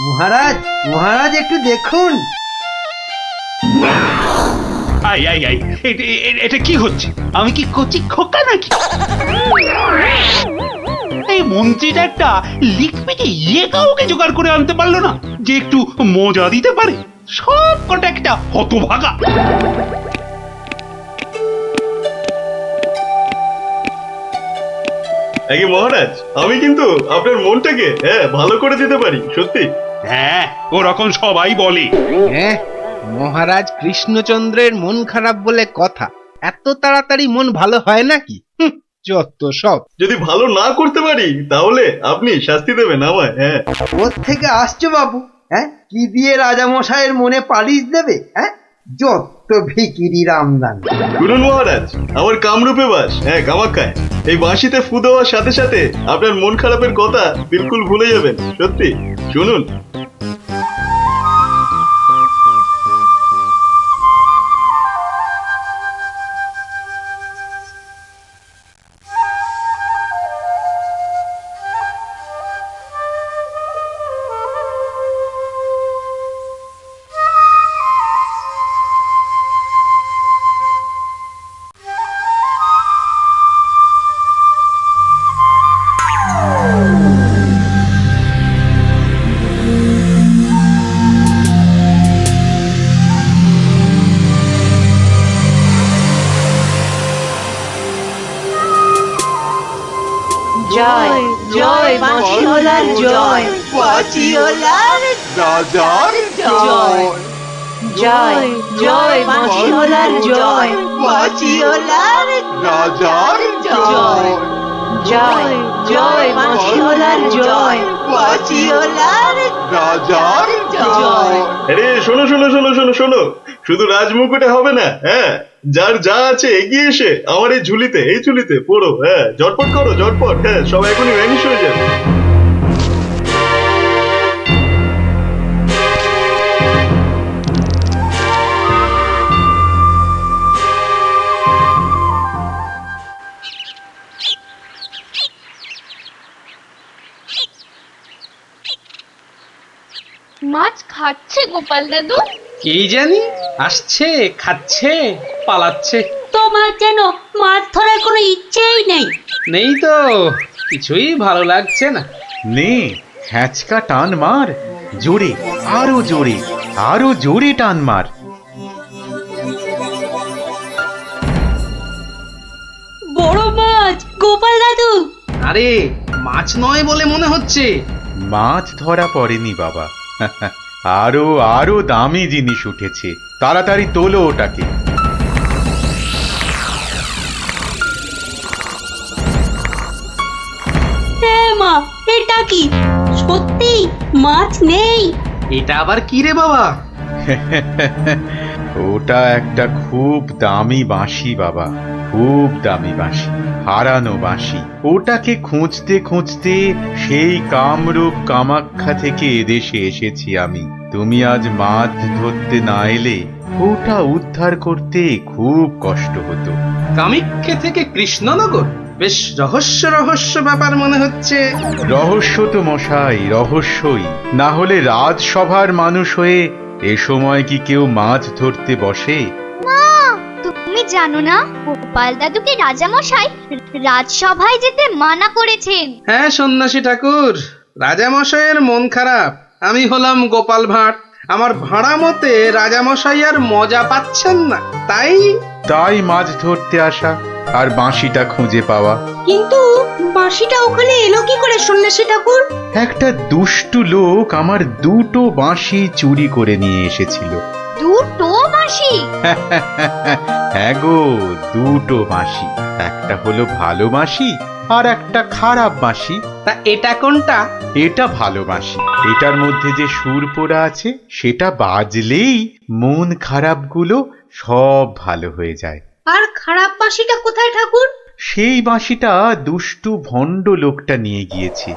মহারাজ, মহারাজ একটু দেখুন। আই আই আই, এটা কি হচ্ছে? আমি কি কচি খোকা নাকি? এই মন্ত্রীটা একটা লিখপিকে কাউকে জোগাড় করে আনতে পারলো না যে একটু মজা দিতে পারে। সব কটা একটা হতভাগা। আগে মহারাজ, আমি কিন্তু আপনার মনটাকে ভালো করে দিতে পারি, সত্যি। হ্যাঁ, ওরকম সবাই বলে। হ্যাঁ, মহারাজ কৃষ্ণচন্দ্রের মন খারাপ বলে কথা। এত তাড়াতাড়ি মন ভালো হয় নাকি? যত সব। যদি ভালো না করতে পারি তাহলে আপনি শাস্তি দেবেন আমায়। হ্যাঁ, কোত্থেকে আসছো বাবু? হ্যাঁ, কি দিয়ে রাজামশাইয়ের মনে পালিশ দেবে? হ্যাঁ, যত ভিকিরি রামদান। শুনুন মহারাজ, আমার কামরূপে বাস, কামাখ্যায়। এই বাঁশিতে ফু দেওয়ার সাথে সাথে আপনার মন খারাপের কথা বিলকুল ভুলে যাবেন, সত্যি। শুনুন। জয় জয় বাঁশিওয়ালার জয়, বাঁশিওয়ালার রাজার জয়। জয় জয় বাঁশিওয়ালার জয়, বাঁশিওয়ালার রাজার জয়। জয় জয় বাঁশিওয়ালার জয়, বাঁশিওয়ালার রাজার জয়। আরে শোনো শোনো শোনো শোনো শোনো, শুধু রাজমুকুটে হবে না। হ্যাঁ, যার যা আছে এগিয়ে এসে আমার এই ঝুলিতে পড়ো। হ্যাঁ, ঝটপট করো, ঝটপট। হ্যাঁ, সব এখনই ভ্যানিশ হয়ে যাবে। মাছ খাচ্ছে গোপাল দাদু? কি জানি, আসছে, খাচ্ছে, পালাচ্ছে। তোমার যেন মাছ ধরার কোনো ইচ্ছেই নেই। নেই তো, কিছুই ভালো লাগছে না। নে, হ্যাঁচকা টান মার, জোরে, আরো জোরে, আরো জোরে টান মার। বড় মাছ, গোপাল দাদু আরে মাছ নয় বলে মনে হচ্ছে। মাছ ধরা পড়েনি বাবা, আরো আরো দামি জিনিস উঠেছে। তাড়াতাড়ি তোলো ওটাকে। মা, এটা কি সত্যি মাছ নেই? এটা আবার কি রে বাবা? ওটা একটা খুব দামি বাঁশি বাবা, খুব দামি বাঁশি, হারানো বাঁশি। ওটাকে খুঁজতে খুঁজতে সেই কামরূপ কামাখ্যা থেকে এদেশে এসেছি আমি। তুমি আজ মাছ ধরতে না এলে ওটা উদ্ধার করতে খুব কষ্ট হতো। কামাখ্যা থেকে কৃষ্ণনগর? বেশ রহস্য রহস্য ব্যাপার মনে হচ্ছে। রহস্য তো মশাই, রহস্যই। না হলে রাজসভার মানুষ হয়ে এ সময় কি কেউ মাছ ধরতে বসে? মা, তুমি জানো না গোপাল দাদুকে রাজামশাই রাজসভায় যেতে মানা করেছেন। হ্যাঁ সন্ন্যাসী ঠাকুর, রাজামশাইয়ের মন খারাপ। আমি হলাম গোপাল ভাঁড়। আমার ভাড়া মতে রাজামশাই আর মজা পাচ্ছেন না, তাই মাছ ধরতে আসা আর বাঁশিটা খুঁজে পাওয়া। কিন্তু বাঁশিটা ওখানে এলো কি করে সন্ন্যাসী ঠাকুর? একটা দুষ্টু লোক আমার দুটো বাঁশি চুরি করে নিয়ে এসেছিল। দুটো বাঁশি? হ্যাঁ গো, দুটো বাঁশি। একটা হলো ভালো বাঁশি আর একটা খারাপ বাঁশি। তা এটা কোনটা? এটা ভালো বাঁশি। এটার মধ্যে যে সুর পোড়া আছে সেটা বাজলেই মন খারাপগুলো সব ভালো হয়ে যায়। আর খারাপ বাঁশিটা কোথায় ঠাকুর? সেই বাঁশিটা দুষ্টু ভণ্ড লোকটা নিয়ে গিয়েছে।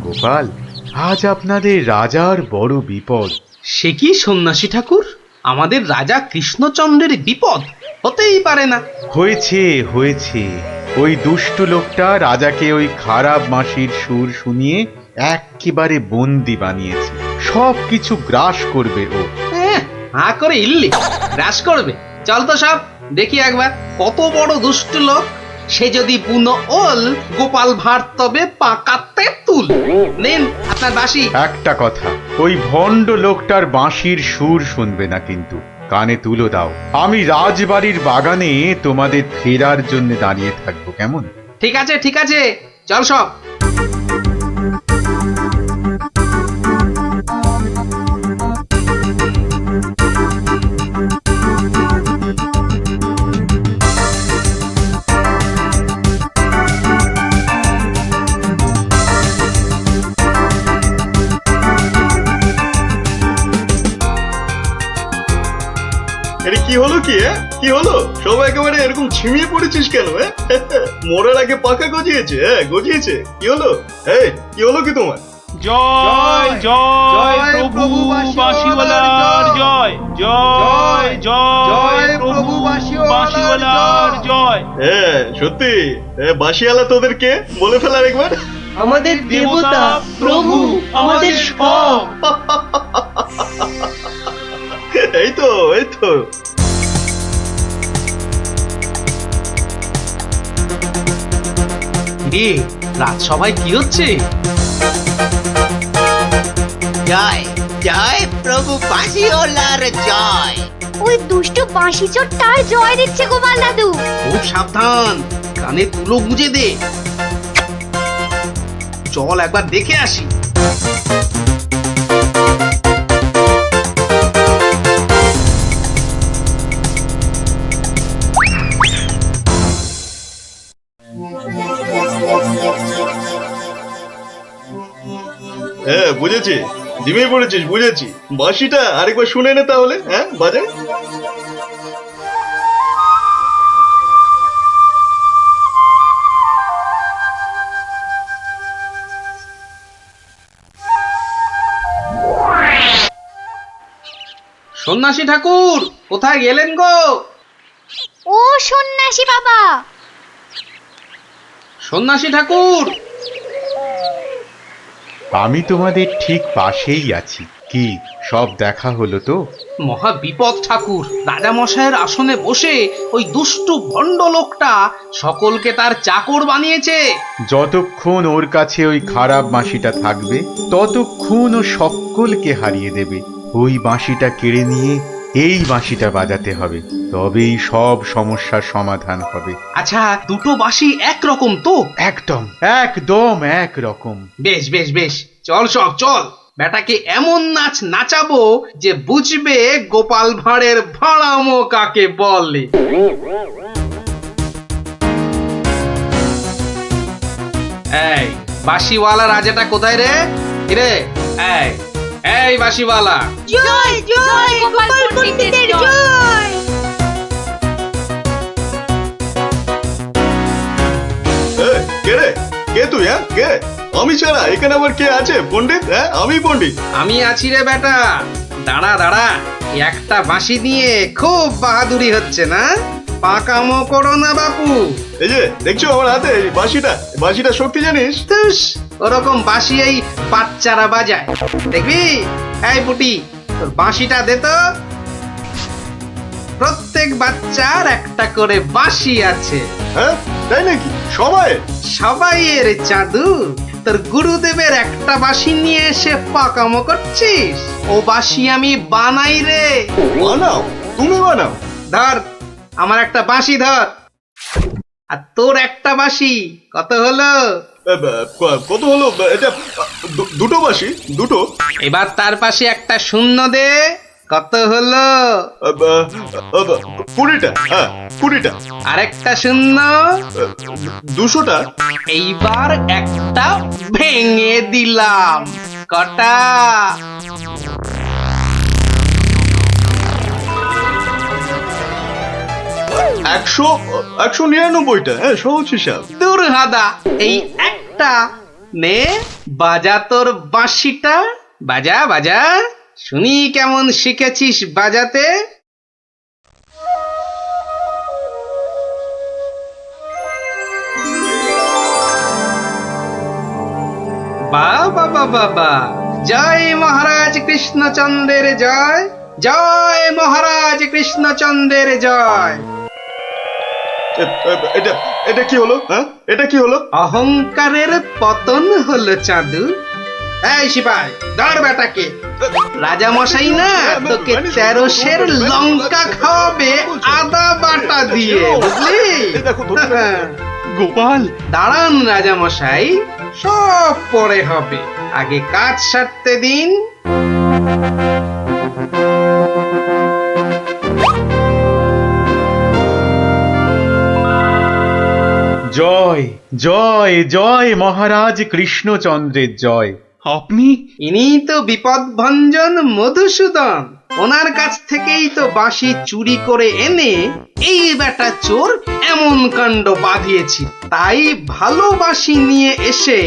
গোপাল, আজ আপনাদের রাজার বড় বিপদ। সে কি সন্ন্যাসী ঠাকুর? আমাদের রাজা কৃষ্ণচন্দ্রের বিপদ হতেই পারে না। হয়েছে হয়েছে, ওই দুষ্টু লোকটা রাজাকে ওই খারাপ বাঁশির সুর শুনিয়ে একেবারে বন্দি বানিয়েছে। সব কিছু গ্রাস করবে ও। হা করে ইল্লি গ্রাস করবে? চল তো সব দেখি একবার কত বড় দুষ্ট লোক। সে যদি বুনো ওল, গোপাল ভাঁড় তবে পাকাতে তুল। নেন আপনার বাঁশি। একটা কথা, ওই ভণ্ড লোকটার বাঁশির সুর শুনবে না কিন্তু। কানে তুলো দাও। আমি রাজবাড়ির বাগানে তোমাদের ফেরার জন্য দাঁড়িয়ে থাকবো, কেমন? ঠিক আছে ঠিক আছে, চল সব। এটা কি হলো কি? কি হলো? সবাই একেবারে এরকম ঝিমিয়ে পড়েছিস কেন? মরার আগে পাকা গজিয়েছে? গজিয়েছে? কি হলো? কি হলো কি তোমার? জয় জয় প্রভু বাঁশিওয়ালার জয়, জয় জয় প্রভু বাঁশিওয়ালার জয়। সত্যি বাঁশিওয়ালা তোদেরকে বলে ফেলার একবার? আমাদের দেবতা, প্রভু, আমাদের সব। এই তো এই তো। রাজসভায় কি হচ্ছে? জয় জয় প্রভু বাঁশিওয়ালার জয়। ওই দুষ্টু বাঁশি চোরটার জয় দিচ্ছে গোপাল দাদু। খুব সাবধান, কানে তুলো গুঁজে দে। চল একবার দেখে আসি। হ্যাঁ বুঝেছি, জিমে পড়েছিস, বুঝেছি। বাঁশিটা আরেকবার শুনে নে তাহলে, হ্যাঁ বাজে। সন্ন্যাসী ঠাকুর কোথায় গেলেন গো? ও সন্ন্যাসী বাবা, সন্ন্যাসী ঠাকুর, আমি তোমাদের ঠিক পাশেই আছি। কি সব দেখা হলো তো? মহা বিপদ ঠাকুর। রাজামশাইয়ের আসনে বসে ওই দুষ্টু ভণ্ড লোকটা সকলকে তার চাকর বানিয়েছে। যতক্ষণ ওর কাছে ওই খারাপ বাঁশিটা থাকবে ততক্ষণ ও সকলকে হারিয়ে দেবে। ওই বাঁশিটা কেড়ে নিয়ে এই বাঁশিটা বাজাতে হবে, তবেই সব সমস্যার সমাধান হবে। আচ্ছা, দুটো বাঁশি একরকম তো? একদম একদম একরকম। বেশ বেশ বেশ, চল সব চল। বেটাকে এমন নাচ নাচাবো যে বুঝবে গোপাল ভাঁড়ের ভাড়ামো কাকে বলে। এই বাঁশিওয়ালা রাজাটা কোথায় রে? রে এই এই বাঁশিওয়ালা, জয় জয় গোপাল পণ্ডিতের জয়। কে রে? কে তুই? হ্যাঁ কে? আমি ছাড়া এখানে আবার কে আছে? পণ্ডিত? হ্যাঁ আমি পণ্ডিত। আমি আছি রে বেটা। দাঁড়া দাঁড়া, একটা বাঁশি নিয়ে খুব বাহাদুরি হচ্ছে না? পাকামো করো না বাপু। এই যে দেখছো আমার হাতে এই বাঁশিটা, বাঁশিটা শক্তি জানিস? ওরকম বাঁশি এই বাচ্চারা বাজায়, দেখবি? এই পুটি, তোর বাঁশিটা দে তো। প্রত্যেক বাচ্চার একটা করে বাঁশি আছে। হ্যাঁ তাই নাকি? সবাই? সবাইয়ের চাঁদু। তোর গুরুদেবের একটা বাঁশি নিয়ে এসে পাকামো করছিস? ও বাঁশি আমি বানাই রে। বানাও? তুমি বানাও? ধর আমার একটা বাঁশি ধর, আর তোর একটা বাঁশি। কত হলো? কত হলো? এটা দুটো বাঁশি, দুটো। এবার তার পাশে একটা শূন্য দে। কত হলো? 20টা। হ্যাঁ 20টা। আরেকটা শূন্য। 200টা। এইবার একটা ভেঙে দিলাম। কটা? 199টা। হ্যাঁ সহজ হিসাব। দূর হাদা, এই একটা নে, বাজা তোর বাঁশিটা। বাজা বাজা, শুনি কেমন শিখেছিস বাজাতে। বাবা বাবা বা, জয় মহারাজ কৃষ্ণচন্দ্রের জয়, জয় মহারাজ কৃষ্ণচন্দ্রের জয়। এটা এটা কি হলো? হ্যাঁ এটা কি হলো? অহংকারের পতন হলো চাঁদু। এই সিপাই, ধর বেটাকে। রাজা মশাই না তোকে 13 সের লঙ্কা খাওয়াবে আদা বাটা দিয়ে, বুঝলি? গোপাল, দাঁড়ান রাজা মশাই, সব পরে হবে, আগে কাজ সারতে দিন। জয় জয় জয় মহারাজ কৃষ্ণচন্দ্রের জয়। আপনি? ইনি তো বিপদ ভঞ্জন মধুসূদন। ওনার কাছ থেকেই তো বাঁশি চুরি করে এনে এই বেটা চোর এমন কাণ্ড বাঁধিয়েছি। তাই ভালো বাঁশি নিয়ে এসে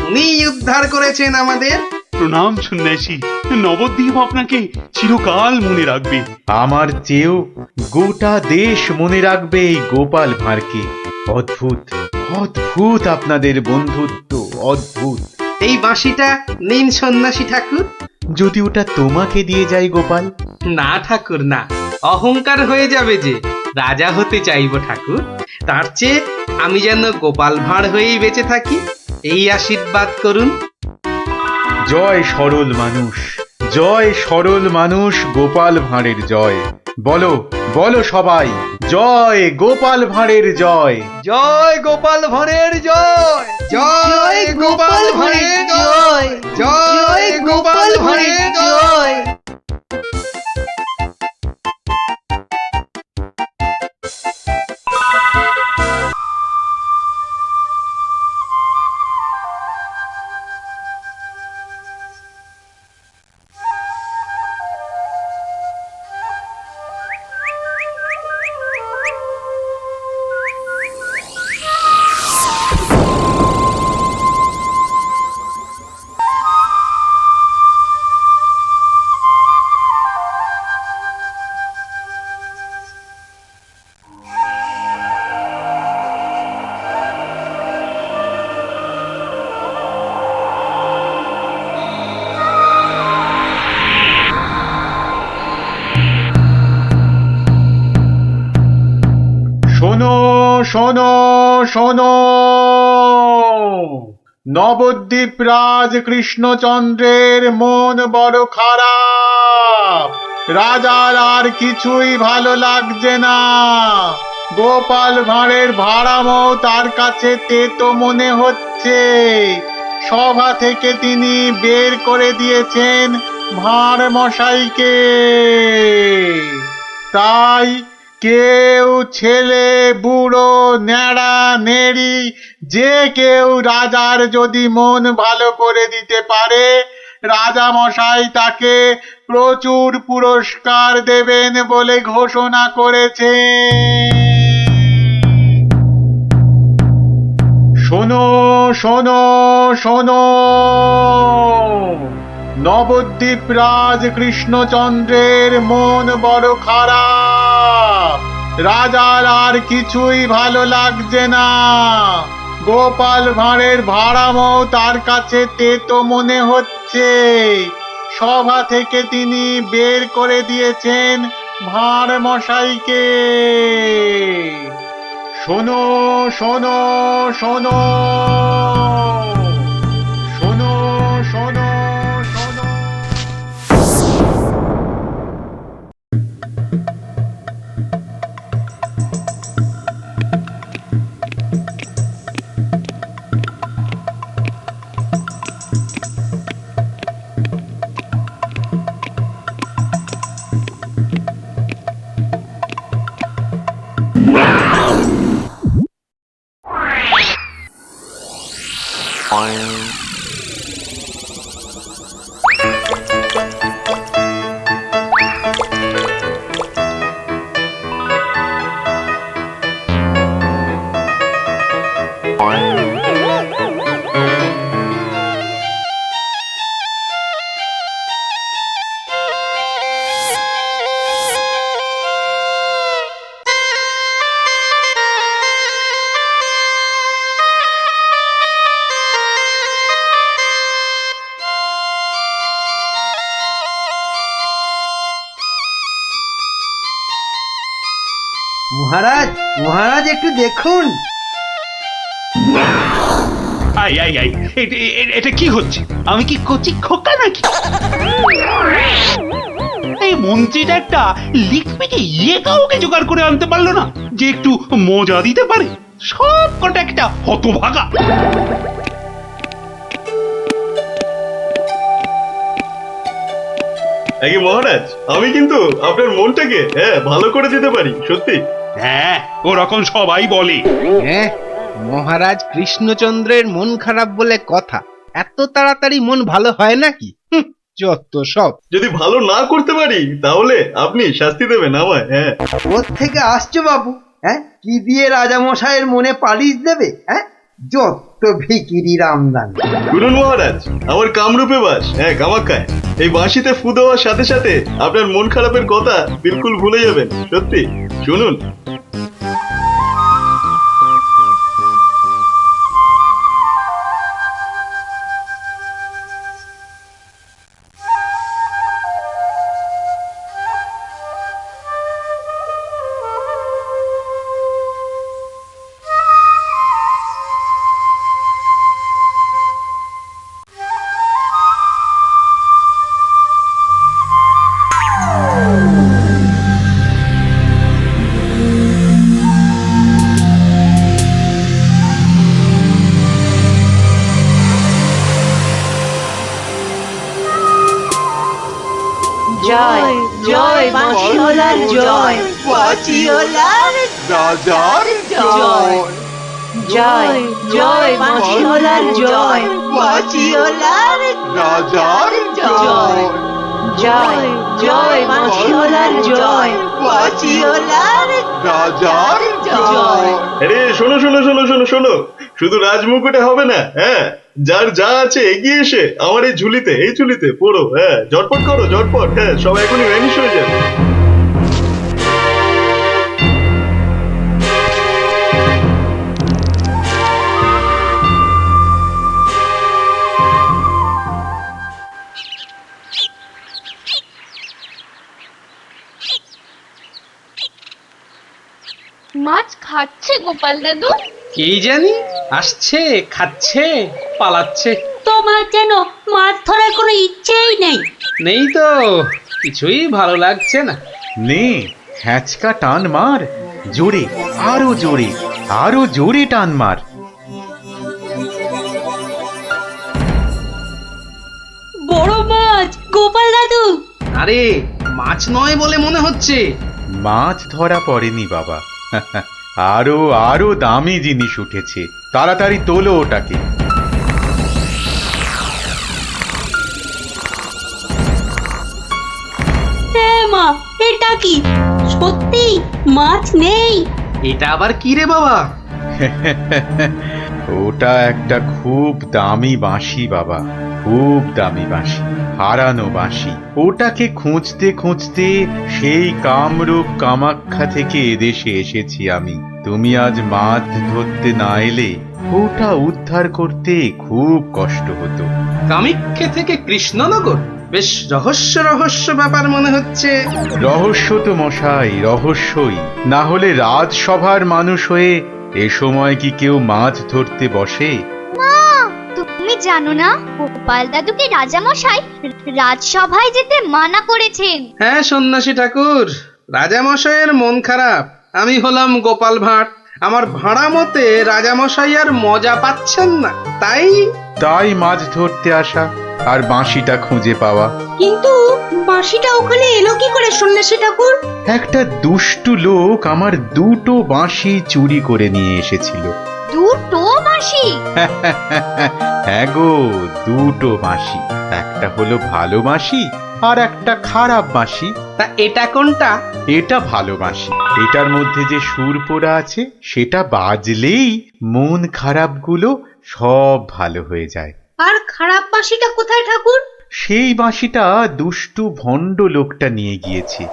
উনি উদ্ধার করেছেন আমাদের। প্রণাম সন্ন্যাসী, নবদ্বীপ আপনাকে চিরকাল মনে রাখবে। আমার চেয়েও গোটা দেশ মনে রাখবে এই গোপাল ভাঁড়কে। অদ্ভুত অদ্ভুত আপনাদের বন্ধুত্ব, অদ্ভুত। এই বাঁশিটা নিন সন্ন্যাসী ঠাকুর। যদি ওটা তোমাকে দিয়ে যাই গোপাল? না ঠাকুর না, অহংকার হয়ে যাবে যে। রাজা হতে চাইবো ঠাকুর, তার চেয়ে আমি যেন গোপাল ভাঁড় হয়েই বেঁচে থাকি, এই আশীর্বাদ করুন। জয় সরল মানুষ, জয় সরল মানুষ গোপাল ভাঁড়ের জয়। বলো বলো সবাই, জয় গোপাল ভাঁড়ের জয়। জয় গোপাল ভাঁড়ের জয়, জয় গোপাল ভাঁড়ের জয়, জয় গোপাল ভাঁড়ের জয়। শোনো শোনো, নবদ্বীপ রাজ কৃষ্ণচন্দ্রের মন বড় খারাপ। রাজার আর কিছুই ভালো লাগছে না। গোপাল ভাঁড়ের ভাড়ামও তার কাছে তেতো মনে হচ্ছে। সভা থেকে তিনি বের করে দিয়েছেন ভাঁড় মশাইকে। তাই কেউ, ছেলে বুড়ো ন্যাড়া নেড়ি, যে কেউ রাজার যদি মন ভালো করে দিতে পারে, রাজা মশাই তাকে প্রচুর পুরস্কার দেবেন বলে ঘোষণা করেছে। শোনো শোনো শোনো, নবদ্বীপ রাজ কৃষ্ণচন্দ্রের মন বড় খারাপ। রাজার আর কিছুই ভালো লাগছে না। গোপাল ভাঁড়ের ভাড়ামও তার কাছে তেতো মনে হচ্ছে। সভা থেকে তিনি বের করে দিয়েছেন ভাঁড় মশাইকে। শোনো শোনো শোনো, শোনো শোনো শোনো। মহারাজ, মহারাজ একটু দেখুন। আই আই আই, এটা কি হচ্ছে? আমি কি কচি খোকা নাকি? এই মন্ত্রীটা একটা লিখবিকে কাউকে জোগাড় করে আনতে পারলো না যে একটু মজা দিতে পারে। সব কটা একটা হতভাগা। আগে মহারাজ, আমি কিন্তু আপনার মনটাকে ভালো করে দিতে পারি, সত্যি। হ্যাঁ, ওরকম সবাই বলে। হ্যাঁ, মহারাজ কৃষ্ণচন্দ্রের মন খারাপ বলে কথা। এত তাড়াতাড়ি মন ভালো হয় নাকি? যত সব। যদি ভালো না করতে পারি তাহলে আপনি শাস্তি দেবেন আমায়। হ্যাঁ, ওর থেকে আসছো বাবু? হ্যাঁ, কি দিয়ে রাজামশাইয়ের মনে পালিশ দেবে? হ্যাঁ, যত ভিকিরি রামদানি। শুনুন মহারাজ, আমার কামরূপে বাস, কামাখ্যায়। এই বাঁশিতে ফু দেওয়ার সাথে সাথে আপনার মন খারাপের কথা বিলকুল ভুলে যাবেন। সত্যি, শুনুন। জয় জয় বাঁশিওয়ালার জয়, বাঁশিওয়ালার রাজার জয়। জয় জয় বাঁশিওয়ালার জয়, বাঁশিওয়ালার রাজার জয়। জয় জয় বাঁশিওয়ালার জয়, বাঁশিওয়ালার রাজার জয়। আরে শোনো শোনো শোনো শোনো শোনো, শুধু রাজমুকুটে হবে না। যার যা আছে এগিয়ে এসে আমার এই ঝুলিতে পড়ো। ঝটপট করো, ঝটপট। সব এখনই ভ্যানিশ হয়ে যাবে। মাছ খাচ্ছে গোপাল দাদু? কি জানি, আসছে, খাচ্ছে, পালাচ্ছে। তোমার যেন মাছ ধরার কোনো ইচ্ছেই নেই। নেই তো, কিছুই ভালো লাগছে না। নে, হ্যাঁচকা টান মার, জোরে, আরো জোরে, আরো জোরে টান মার। বড় মাছ, গোপাল দাদু। আরে মাছ নয় বলে মনে হচ্ছে। মাছ ধরা পড়েনি বাবা, আরো আরো দামি জিনিস উঠেছে। তাড়াতাড়ি তোলো ওটাকে। মা, এটা কি সত্যি মাছ নেই? এটা আবার কি রে বাবা? ওটা একটা খুব দামি বাঁশি বাবা, খুব দামি বাঁশি, হারানো বাঁশি। ওটাকে খুঁজতে খুঁজতে সেই কামরূপ কামাখ্যা থেকে এদেশে এসেছি আমি। তুমি আজ মাছ ধরতে না এলে ওটা উদ্ধার করতে খুব কষ্ট হতো। কামাখ্যা থেকে কৃষ্ণনগর? বেশ রহস্য রহস্য ব্যাপার মনে হচ্ছে। রহস্য তো মশাই, রহস্যই। না হলে রাজসভার মানুষ হয়ে এ সময় কি কেউ মাছ ধরতে বসে? মা, তুমি জানো না গোপাল দাদুকে রাজামশাই রাজসভায় যেতে মানা করেছেন? হ্যাঁ সন্ন্যাসী ঠাকুর, রাজামশাইয়ের মন খারাপ। আমি হলাম গোপাল ভাঁড়। আমার ভাড়া মতে রাজামশাই আর মজা পাচ্ছেন না, তাই মাছ ধরতে আসা আর বাঁশিটা খুঁজে পাওয়া। কিন্তু বাঁশিটা ওখানে এলো কি করে সন্ন্যাসী ঠাকুর? একটা দুষ্টু লোক আমার দুটো বাঁশি চুরি করে নিয়ে এসেছিল। দুটো বাঁশি? হ্যাঁ গো, দুটো বাঁশি। একটা হলো ভালো বাঁশি আর একটা খারাপ বাঁশি। তা এটা কোনটা? এটা ভালো বাঁশি। এটার মধ্যে যে সুর পোড়া আছে সেটা বাজলেই মন খারাপগুলো সব ভালো হয়ে যায়। আর খারাপ বাঁশিটা কোথায় ঠাকুর? সেই বাঁশিটা দুষ্টু ভণ্ড লোকটা নিয়ে গিয়েছে।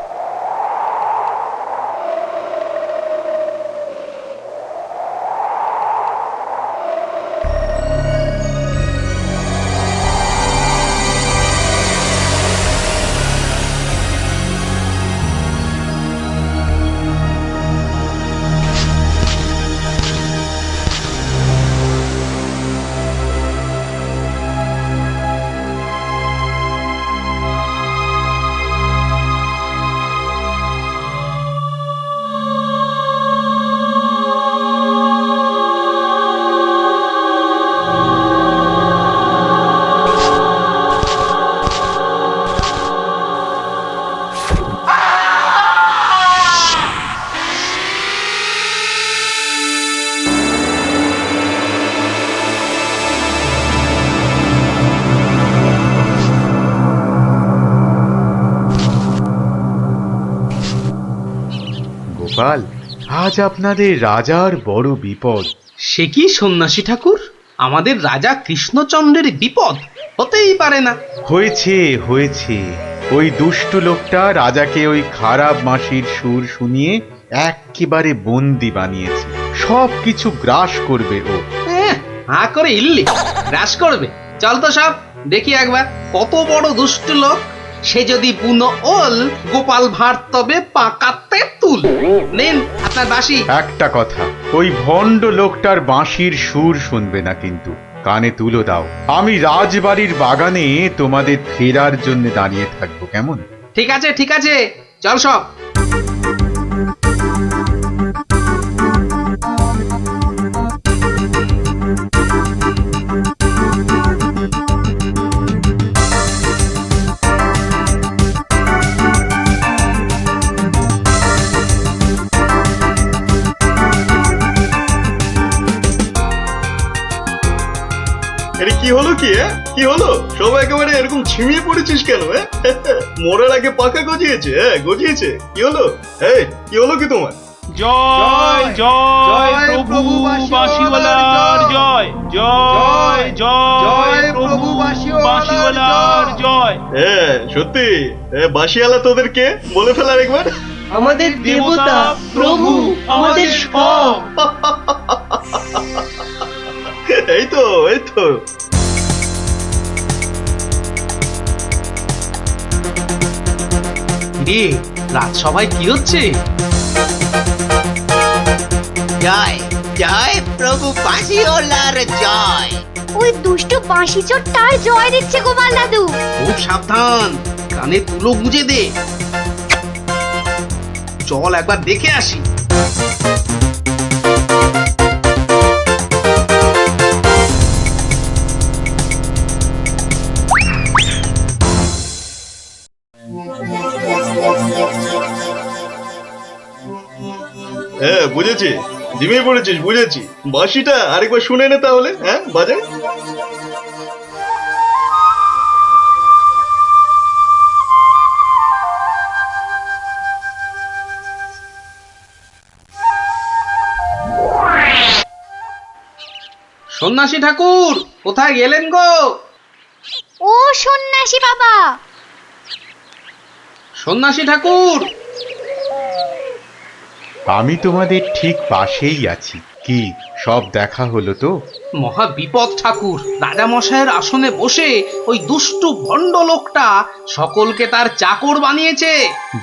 গোপাল, আজ আপনাদের রাজার বড় বিপদ। সে কি সন্ন্যাসী ঠাকুর, আমাদের রাজা কৃষ্ণচন্দ্রের বিপদ? হতেই পারে না। হয়েছে হয়েছে, ওই দুষ্টু লোকটা রাজাকে ওই খারাপ বাঁশির সুর শুনিয়ে একেবারে বন্দি বানিয়েছে। সব কিছু গ্রাস করবে ও। হা করে ইল্লি গ্রাস করবে? চল তো সব দেখি একবার, কত বড় দুষ্ট লোক। সে যদি বুনো ওল, গোপাল ভাঁড় তবে পাকাতে তুল। নিন আপনার বাঁশি। একটা কথা, ওই ভণ্ড লোকটার বাঁশির সুর শুনবে না কিন্তু। কানে তুলো দাও। আমি রাজবাড়ির বাগানে তোমাদের ফেরার জন্য দাঁড়িয়ে থাকবো, কেমন? ঠিক আছে ঠিক আছে, চল সব। এটা কি হলো? কি হলো? সব একেবারে এরকম ছিমিয়ে পড়েছিস কেন? মরার আগে পাকা গজিয়েছে? গজিয়েছে? কি হলো? কি হলো কি তোমার? জয় জয় প্রভু বাঁশিওয়ালার জয়, জয় জয় প্রভু বাঁশিওয়ালার জয়। সত্যি বাঁশিওয়ালা তোদের কে বলে ফেলার একবার? আমাদের দেবতা, প্রভু, আমাদের সব। এই তো রাজসভায় কি হচ্ছে? জয় জয় প্রভু বাঁশিওয়ালার জয়। ওই দুষ্টু বাঁশি চোরটার জয় দিচ্ছে গোপাল দাদু। খুব সাবধান, কানে তুলো গুঁজে দে। চল একবার দেখে আসি। হ্যাঁ বুঝেছি, জিমে পড়েছিস, বুঝেছি। বাঁশিটা আরেকবার শুনে নে তাহলে, হ্যাঁ বাজে। সন্ন্যাসী ঠাকুর কোথায় গেলেন গো? ও সন্ন্যাসী বাবা, সন্ন্যাসী ঠাকুর, আমি তোমাদের ঠিক পাশেই আছি। কি সব দেখা হলো তো? মহা বিপদ ঠাকুর। রাজা মশাইয়ের আসনে বসে ওই দুষ্টু ভণ্ড লোকটা সকলকে তার চাকর বানিয়েছে।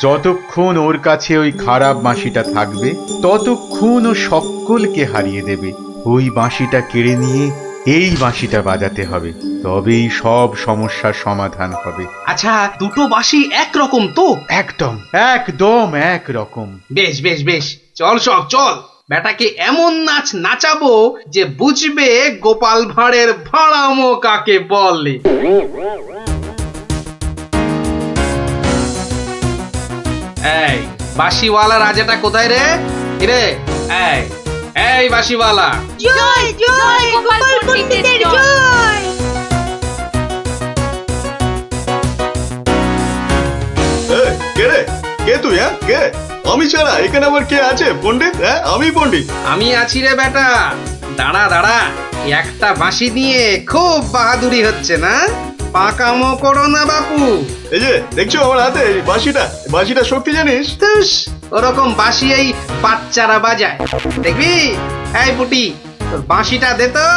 যতক্ষণ ওর কাছে ওই খারাপ বাঁশিটা থাকবে ততক্ষণ ও সকলকে হারিয়ে দেবে। ওই বাঁশিটা কেড়ে নিয়ে এই বাঁশিটা বাজাতে হবে, তবেই সব সমস্যার সমাধান হবে। আচ্ছা, দুটো বাঁশি একরকম তো? একদম একদম একরকম। বেশ বেশ বেশ, চল সব চল। বেটাকে এমন নাচ নাচাবো যে বুঝবে গোপাল ভাঁড়ের ভাড়ামো কাকে বলে। এই বাঁশিওয়ালা রাজাটা কোথায় রে? রে এই এই বাঁশিওয়ালা, জয় জয় গোপাল পণ্ডিতের জয়। কে রে? কে তুই? হ্যাঁ কে? আমি ছাড়া এখানে আবার কে আছে? পণ্ডিত? হ্যাঁ আমি পণ্ডিত। আমি আছি রে বেটা। দাঁড়া দাঁড়া, একটা বাঁশি নিয়ে খুব বাহাদুরি হচ্ছে না? পাকামো করো না বাপু। এই যে দেখছো আমার হাতে এই বাঁশিটা, বাঁশিটার শক্তি জানিস? ওরকম বাঁশি এই বাচ্চারা বাজায়, দেখবি? এই পুটি, তোর বাঁশিটা দে তো।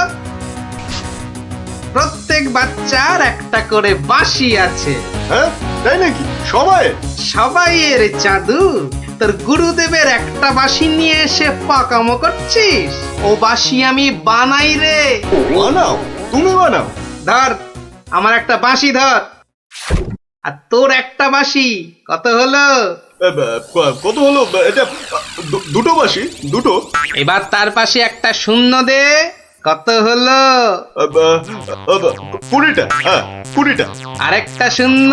প্রত্যেক বাচ্চার একটা করে বাঁশি আছে। হ্যাঁ তাই নাকি? সবাই সবাইয়ের চাঁদু। তোর গুরুদেবের একটা বাঁশি নিয়ে এসে পাকামো করছিস? ও বাঁশি আমি বানাই রে। বানাও? তুমি বানাও? ধর আমার একটা বাঁশি ধর, আর তোর একটা বাঁশি। কত হলো? কত হলো? এটা দুটো বাঁশি, দুটো। এবার তার পাশে একটা শূন্য দে। কত হলো? 20টা। হ্যাঁ 20টা। আরেকটা শূন্য।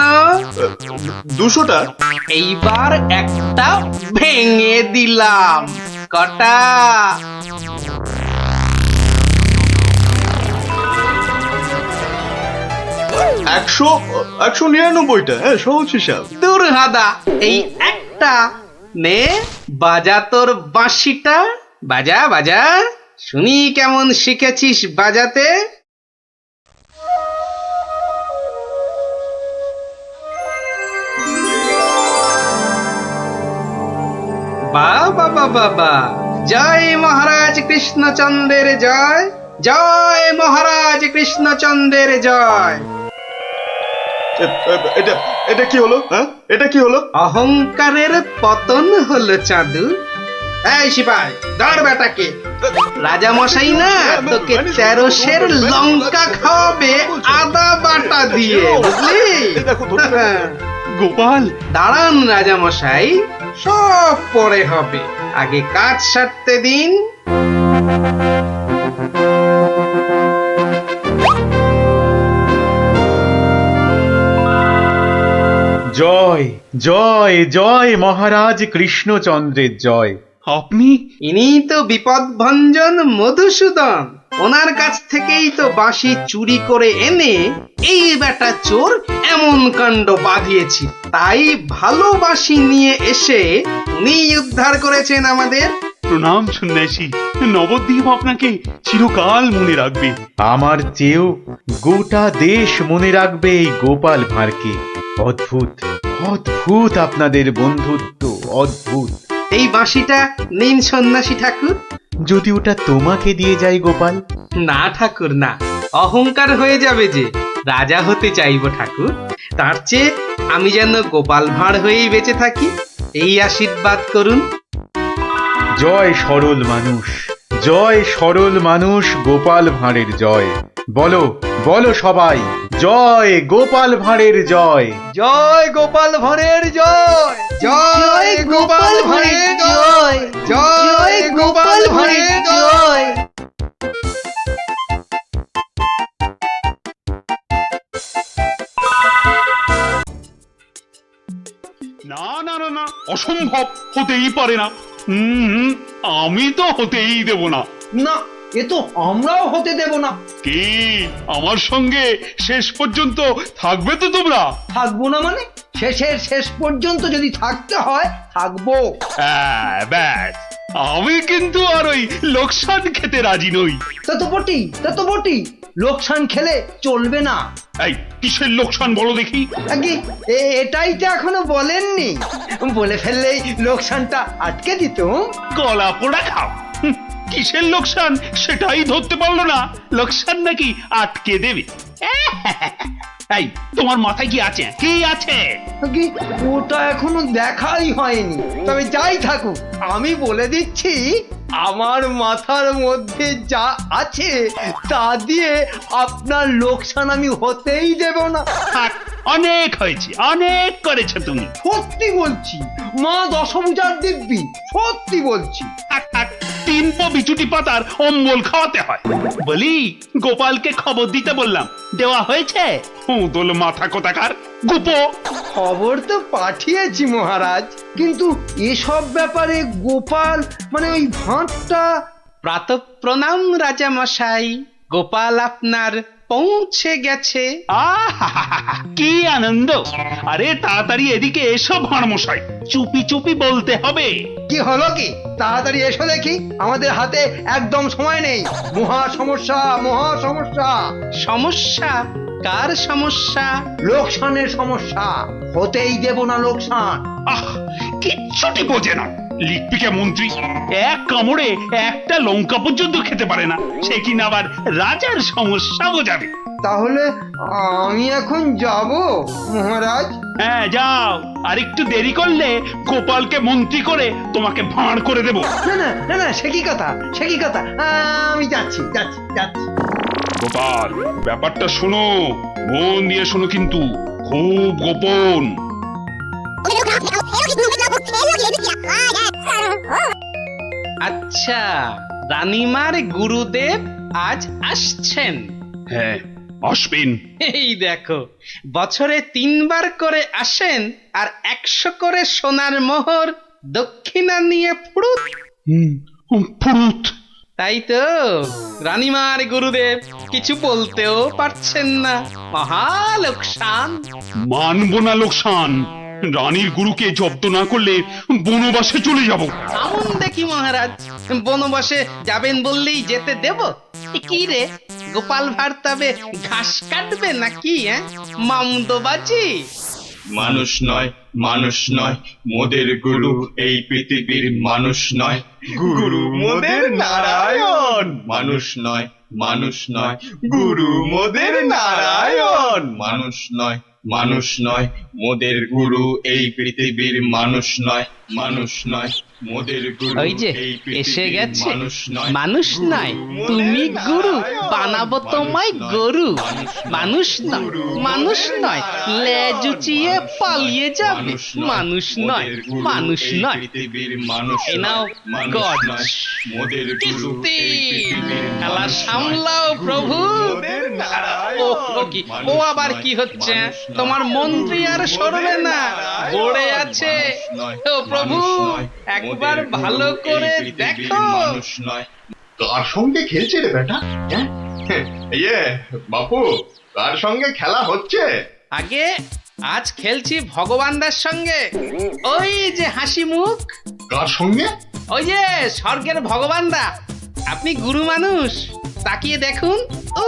200টা। এইবার একটা ভেঙে দিলাম। কটা? 199টা। হ্যাঁ সহজ হিসাব। দূর হাদা, এই একটা নে, বাজা তোর বাঁশিটা। বাজা বাজা, শুনি কেমন শিখেছিস বাজাতে। বাবা বাবা বা, জয় মহারাজ কৃষ্ণচন্দ্রের জয়, জয় মহারাজ কৃষ্ণচন্দ্রের জয়। এটা এটা কি হলো? হ্যাঁ এটা কি হলো? অহংকারের পতন হলো চাঁদু। এই সিপাই, ধর বেটাকে। রাজা মশাই না তোকে 13 সের লঙ্কা খাওয়াবে আদা বাটা দিয়ে, বুঝলি? গোপাল, দাঁড়ান রাজা মশাই, সব পরে হবে, আগে কাজ সারতে দিন। জয় জয় জয় মহারাজ কৃষ্ণচন্দ্রের জয়। আপনি? ইনি তো বিপদ ভঞ্জন মধুসূদন। ওনার কাছ থেকেই তো বাঁশি চুরি করে এনে এই বেটা চোর এমন কাণ্ড বাঁধিয়েছি। তাই ভালো বাঁশি নিয়ে এসে উনি উদ্ধার করেছেন আমাদের। প্রণাম সন্ন্যাসী, নবদ্বীপ আপনাকে চিরকাল মনে রাখবে। আমার চেয়েও গোটা দেশ মনে রাখবে এই গোপাল ভাঁড়কে। অদ্ভুত অদ্ভুত আপনাদের বন্ধুত্ব, অদ্ভুত। এই বাঁশিটা নিন সন্ন্যাসী ঠাকুর। যদি ওটা তোমাকে দিয়ে যাই গোপাল? না ঠাকুর না, অহংকার হয়ে যাবে যে। রাজা হতে চাইবো ঠাকুর, তার চেয়ে আমি যেন গোপাল ভাঁড় হয়েই বেঁচে থাকি, এই আশীর্বাদ করুন। জয় সরল মানুষ, জয় সরল মানুষ, গোপাল ভাঁড়ের জয়। বলো বলো সবাই, জয় গোপাল ভাঁড়ের জয়। জয় গোপাল ভাঁড়ের জয়, জয় গোপাল ভাঁড়ের জয়, জয় গোপাল ভাঁড়ের জয়। না না না না, অসম্ভব, হতেই পারে না। আমি তো হতেই দেব না। না, এ তো আমরাও হতে দেব না। কি আমার সঙ্গে শেষ পর্যন্ত থাকবে তো তোমরা? থাকবো না মানে? শেষের শেষ পর্যন্ত যদি থাকতে হয় থাকবো। হ্যাঁ, ব্যাস, আমি কিন্তু আর ওই লোকসান খেতে রাজি নই। তা তো বটি, লোকসান খেলে চলবে না। এই কিসের লোকসান বলো দেখি? এটাই তো এখনো বলেননি, বলে ফেললেই লোকসানটা আটকে দিত। গলা পোড়া খাও। কিসের লোকসান সেটাই ধরতে পারলো না, লোকসান নাকি আটকে দেবে। এই তোমার মাথায় কি আছে? কি আছে? ওটা এখনো দেখাই হয়নি, তবে যাই থাকুক আমি বলে দিচ্ছি, আমার মাথার মধ্যে যা আছে তা দিয়ে আপনার লোকসান আমি হতেই দেব না। অনেক হয়েছে, অনেক করেছো তুমি। সত্যি বলছি, মা দশভুজার দিব্যি, সত্যি বলছি। 3 পো বিচুটি পাতার অম্বল খাওয়াতে হয়। বলি গোপালকে খবর দিতে বললাম, দেওয়া হয়েছে? উদল মাথা কোথাকার গুপো। খবর তো পাঠিয়েছি মহারাজ, কিন্তু এসব ব্যাপারে গোপাল মানে ওই ভাঁড়টা। প্রাতঃ প্রণাম রাজা মশাই, গোপাল আপনার পৌঁছে গেছে। কি আনন্দ! আরে তাড়াতাড়ি এদিকে এসো ভাঁড় মশাই, চুপি চুপি বলতে হবে। কি হলো কি? তাড়াতাড়ি এসো দেখি, আমাদের হাতে একদম সময় নেই। মহা সমস্যা, মহা সমস্যা। সমস্যা? কার সমস্যা? লোকসানের সমস্যা, হতেই দেব না লোকসান। কিচ্ছুটি বোঝে না, লিখপিকা মন্ত্রী এক কামড়ে একটা লঙ্কা পর্যন্ত খেতে পারে না, সে কিনা আবার রাজার সমস্যা বোঝাবে। তাহলে আমি এখন যাব মহারাজ? হ্যাঁ যাও, আর একটু দেরি করলে গোপালকে মন্ত্রী করে তোমাকে ভাঁড় করে দেব। না না না না, সে কি কথা, সে কি কথা, আমি যাচ্ছি যাচ্ছি যাচ্ছি। গোপাল, ব্যাপারটা শোনো, মন দিয়ে শোনো, কিন্তু খুব গোপন। আচ্ছা, রানীমার গুরুদেব আজ আসছেন? হ্যাঁ, আসবেন। এই দেখো, বছরে 3 বার করে আসেন, আর 100 করে সোনার মোহর দক্ষিণা নিয়ে ফুরুত। ফুরুত? তাই তো, রানীমার গুরুদেব কিছু বলতেও পারছেন না। মহা লোকসান। মানবো না লোকসান, রানীর গুরুকে জব্দ না করলে বনবাসে চলে যাব। আমন দেখি মহারাজ, বনবাসে যাবেন বললেই যেতে দেব? কি রে, গোপাল ভাঁড় তবে ঘাস কাটবে নাকি? মামদোবাজি। মানুষ নয়, মানুষ নয়, মোদের গুরু এই পৃথিবীর মানুষ নয়। গুরু মোদের নারায়ণ। মানুষ নয়, মানুষ নয়, গুরু মোদের নারায়ণ। মানুষ নয়, মানুষ নয়, মোদের গুরু এই পৃথিবীর মানুষ নয়। মানুষ নয়, মোদের গুরু ওই যে এসে গেছে। মানুষ নয়, তুমি গুরু, বানাবো তোমায় গরু। মানুষ নয়, মানুষ নয়, লেজ উঁচিয়ে পালিয়ে যাবে। মানুষ নয়, মানুষ নয়। এই নাও গজ। কিস্তি খেলা সামলাও প্রভু। ও আবার কি হচ্ছে? তোমার মন্ত্রী আর সরবে না, পড়ে আছে। ও প্রভু, একবার ভালো করে দেখো। কার সঙ্গে খেলছে রে বেটা? ইয়ে বাপু, কার সঙ্গে খেলা হচ্ছে? আগে আজ খেলছি ভগবানদার সঙ্গে। ওই যে হাসি মুখ। কার সঙ্গে? ওই যে স্বর্গের ভগবানদা। আপনি গুরু মানুষ, তাকিয়ে দেখুন। ও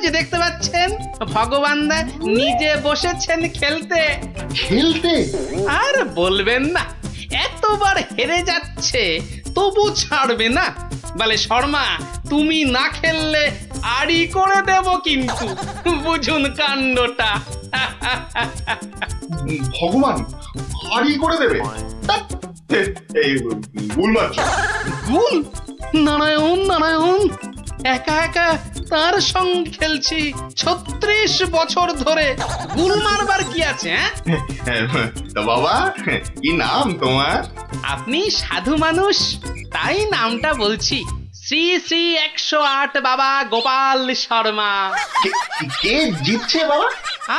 যে দেখতে পাচ্ছেন, ভগবানদা নিজে বসেছেন খেলতে। খেলতে? আর বলবেন না, এতবার হেরে যাচ্ছে তবু ছাড়বে না। বলে শর্মা, তুমি না খেললে আড়ি করে দেব কিন্তু। বুঝুন কাণ্ডটা। ভগবান আড়ি করে দেবে? এই ভুল মারছো, গুল, নারায়ণ নারায়ণ, একা একা তার সঙ্গে খেলছি 36 বছর ধরে। গুল মারবার কি আছে? তা বাবা, কি নাম তোমার? আপনি সাধু মানুষ, তাই নামটা বলছি। শ্রী শ্রী 108 বাবা গোপাল শর্মা। কে জিতছে বাবা?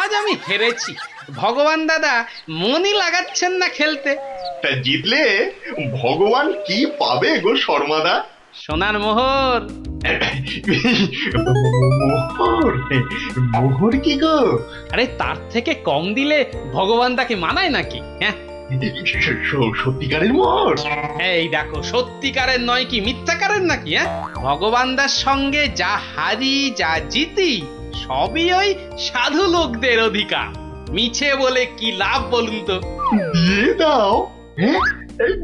আজ আমি হেরেছি। ভগবান দাদা মনই লাগাচ্ছেন না খেলতে। তা জিতলে ভগবান কি পাবে গো শর্মাদা? সোনার মোহর। মোহর? মোহর কি গো? আরে তার থেকে কম দিলে ভগবান তাকে মানায় নাকি? হ্যাঁ, সত্যিকারের মোহর? এই দেখো, সত্যিকারের নয় কি মিথ্যাকারের নাকি? হ্যাঁ, ভগবানদার সঙ্গে যা হারি যা জিতি সবই ওই সাধু লোকদের অধিকার। মিছে বলে কি লাভ বলুন তো? দিয়ে দাও। হ্যাঁ,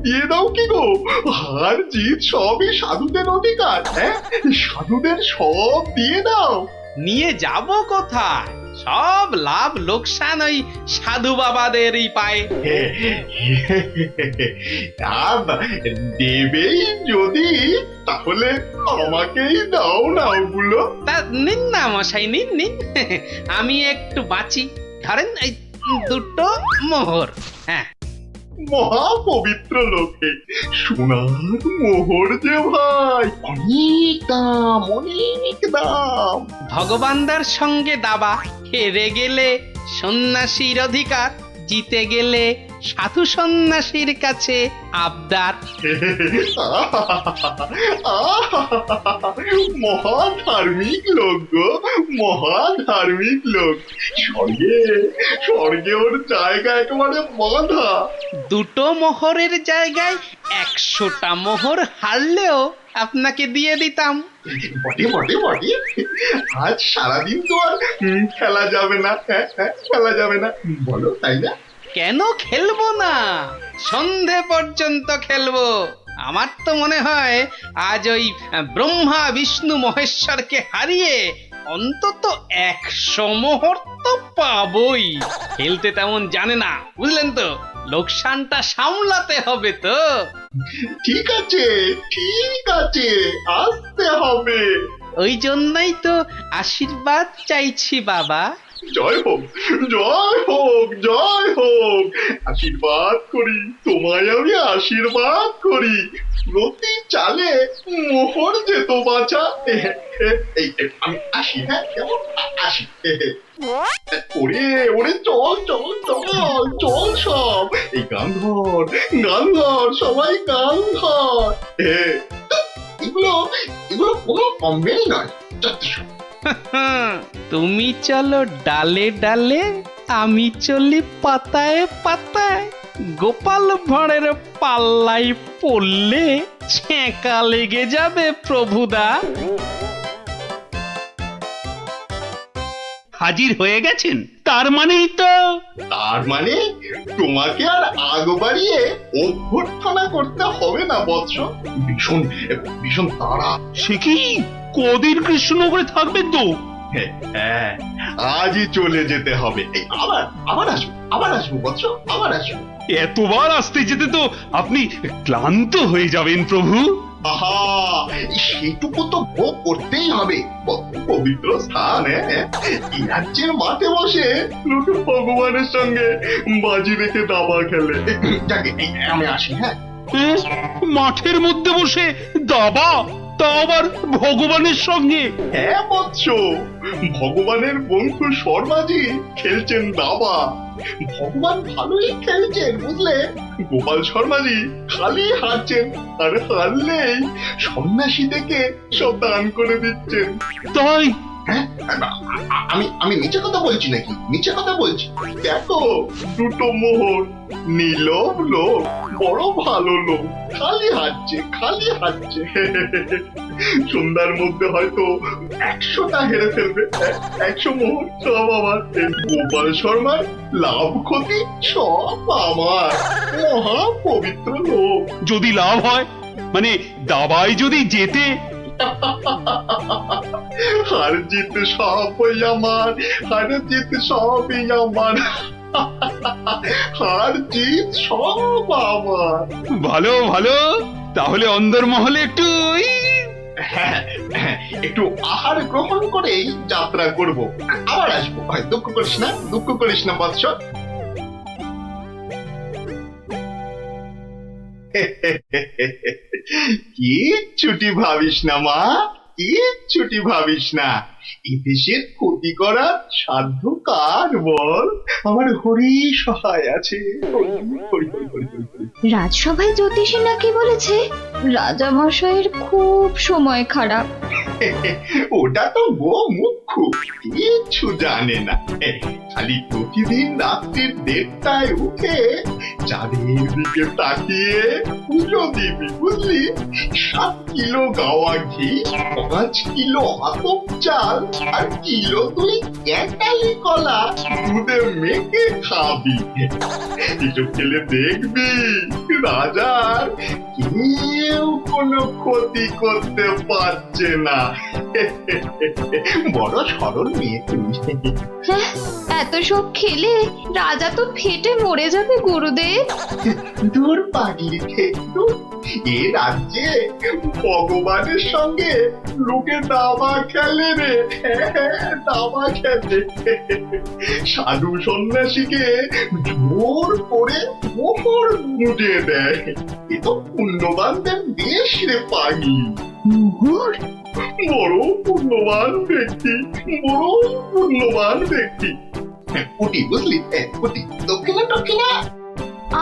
দিয়ে দাও কি গো? হার জিত সবই সাধুদের অধিকার। হ্যাঁ, সাধুদের সব দিয়ে দাও। নিয়ে যাব কোথায়? সব লাভ লোকসান ওই সাধু বাবাদেরই পায়। দেবেই যদি, তাহলে আমাকেই দাও না ওগুলো। তা নিন না মশাই, নিন নিন, আমি একটু বাঁচি। ধরেন এই 2টো মোহর। হ্যাঁ, মহা পবিত্র লোকে সোনার মোহর যে ভাই, অনেক দাম, অনেক দাম। ভগবানদার সঙ্গে দাবা, হেরে গেলে সন্ন্যাসীর অধিকার, জিতে গেলে সাধু সন্ন্যাসীর কাছে আবদার। মহা ধার্মিক লোক গো, মহা ধার্মিক লোক। স্বর্গে স্বর্গে ওর জায়গা একেবারে বাঁধা। 2টো মোহরের জায়গায় 100টা মোহর হারলেও আপনাকে দিয়ে দিতাম। বটে বটে বটে, আজ সারাদিন তো আর খেলা যাবে না। খেলা যাবে না বলো, তাই না? কেন খেলবো না? সন্ধে পর্যন্ত খেলবো। আমার তো মনে হয় আজ ওই ব্রহ্মা বিষ্ণু মহেশ্বরকে হারিয়ে অন্তত 100 মোহর তো পাবই। খেলতে তেমন জানে না, বুঝলেন তো? লোকসানটা সামলাতে হবে তো। ঠিক আছে, ঠিক আছে, আসতে হবে। ওই জন্যই তো আশীর্বাদ চাইছি বাবা। জয় হোক, জয় হোক, জয় হোক। আশীর্বাদ করি তোমায়, আমি আশীর্বাদ করি। প্রতি চালে মোহর যেত বাঁচা। আমি আসি। হ্যাঁ, কেমন আসি? ওরে ওরে, চল চল চল চল সব। এই গান ধর, গান ধর, সবাই গান ধর। এগুলো এগুলো কোনো কমবেই নয়। তুমি চলো ডালে ডালে, আমি চলি পাতায় পাতায়। গোপাল ভাঁড়ের পাল্লাই পড়লে ছেঁকা লেগে যাবে প্রভুদা। হাজির হয়ে গেছেন, তার মানেই তো। তার মানে তোমাকে আর আগ বাড়িয়ে অভ্যর্থনা করতে হবে না বৎস। ভীষণ ভীষণ তাড়া। সে কি কদিন কৃষ্ণনগরে থাকবেন তো? হ্যাঁ, আজই চলে যেতে হবে। আবার আবার আসবো, আবার আসবো বৎস, আবার আসবো। এতবার আসতে যেতে তো আপনি ক্লান্ত হয়ে যাবেন প্রভু। আহা, সেটুকু তো ভোগ করতেই হবে। পবিত্র স্থান, এই রাজ্যের মাঠে বসে লোকে ভগবানের সঙ্গে বাজি রেখে দাবা খেলে। যাকে আমি আসি। হ্যাঁ, মাঠের মধ্যে বসে দাবা, তা আবার ভগবানের সঙ্গে? হ্যাঁ বৎস, ভগবানের বন্ধু শর্মাজি খেলছেন দাবা। ভগবান ভালোই খেলছেন, বুঝলে? গোপাল শর্মাজি খালি হারছেন, আর হারলেই সন্ন্যাসী থেকে সব দান করে দিচ্ছেন। তাই? হ্যাঁ, আমি মিছে কথা বলছি নাকি? মিছে কথা বলছি? দেখো, 2টো মোহর। নীলব লোক, বড় ভালো লোক, খালি হাঁটছে, খালি হাঁটছে। সন্ধ্যার মধ্যে হয়তো 100টা হেরে ফেলবে। 100 মোহর সব আমার। গোপাল শর্মার লাভ ক্ষতি সব আমার। মহা পবিত্র লোক। যদি লাভ হয়, মানে দাবায় যদি জেতে? হার জিত সবই আমার, হার জিত সবই আমার, হার জিত সব আমার। ভালো ভালো, তাহলে অন্দরমহলে একটু হ্যাঁ, হ্যাঁ, একটু আহার গ্রহণ করেই যাত্রা করব, আবার আসবো। দুঃখ করিস না বৎস। কিচ্ছুটি ভাবিস না মা, কিচ্ছুটি ভাবিস না। এই দেশের ক্ষতি করার সাধ্য কার বল? আমার হরি সহায় আছে। রাজসভায় জ্যোতিষী নাকি বলেছে রাজা মশাইয়ের খুব সময় খারাপ। ওটা তো গো মুখ্য, কিচ্ছু জানে না। খালি প্রতিদিন রাত্রির 1:30টায় উঠে চাঁদের দিকে তাকিয়ে পুজো দিবি, বুঝলি? 7 কিলো গাওয়া ঘি, 5 কিলো আতপ চাল আর কিলো 2 ক্যাটালি কলা দুধে মেখে খাবি। কিছু খেলে দেখবি রাজার কেউ কোনো ক্ষতি করতে পারছে না। বড় সরল মেয়ে তুমি। এত সব খেলে রাজা তো ফেটে মরে যাবে গুরুদেব। দূর পাগলি, এ রাজ্যে ভগবানের সঙ্গে লোকে দাবা খেলে রে, দাবা খেলে। সাধু সন্ন্যাসীকে জোর করে মোহর মুটিয়ে দেয়। এ তো পুণ্যবানদের দেশ রে পাগলি। মোহর? বড় পুণ্যবান ব্যক্তি, বড় পুণ্যবান ব্যক্তি। কুটি, বুঝলি? কুটি, দক্ষিণা।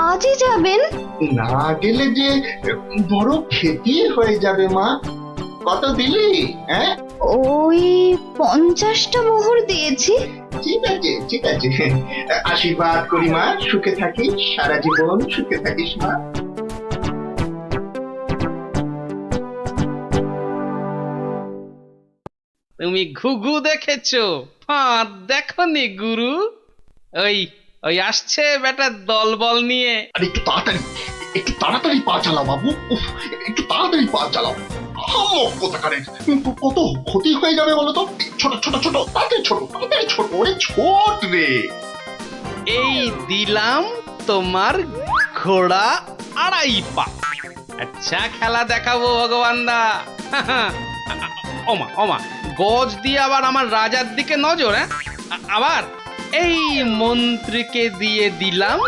আজই যাবেন? না গেলে যে বড় ক্ষতি হয়ে যাবে মা। কত দিলি? হ্যাঁ, ওই 50টা মোহর দিয়েছি। ঠিক আছে। আশীর্বাদ করি মা, সুখে থাকিস, সারা জীবন সুখে থাকিস মা। তুমি ঘুঘু দেখেছো, ফাঁদ দেখনি গুরু? ওই ওই আসছে বেটা দলবল নিয়ে। আরে একটু তাড়াতাড়ি পা চালাও বাবু। একটু তাড়াতাড়ি পা চালাও। কত ক্ষতি হয়ে যাবে বলো তো? ছোট, তাড়াতাড়ি ছোট, ওরে ছোট রে। এই দিলাম তোমার ঘোড়া 2.5 পা। আচ্ছা খেলা দেখাবো ভগবান দা। ওমা গজ দিয়ে আবার আমার রাজার দিকে নজর। হ্যাঁ, আবার এই মন্ত্রীকে দিয়ে দিলাম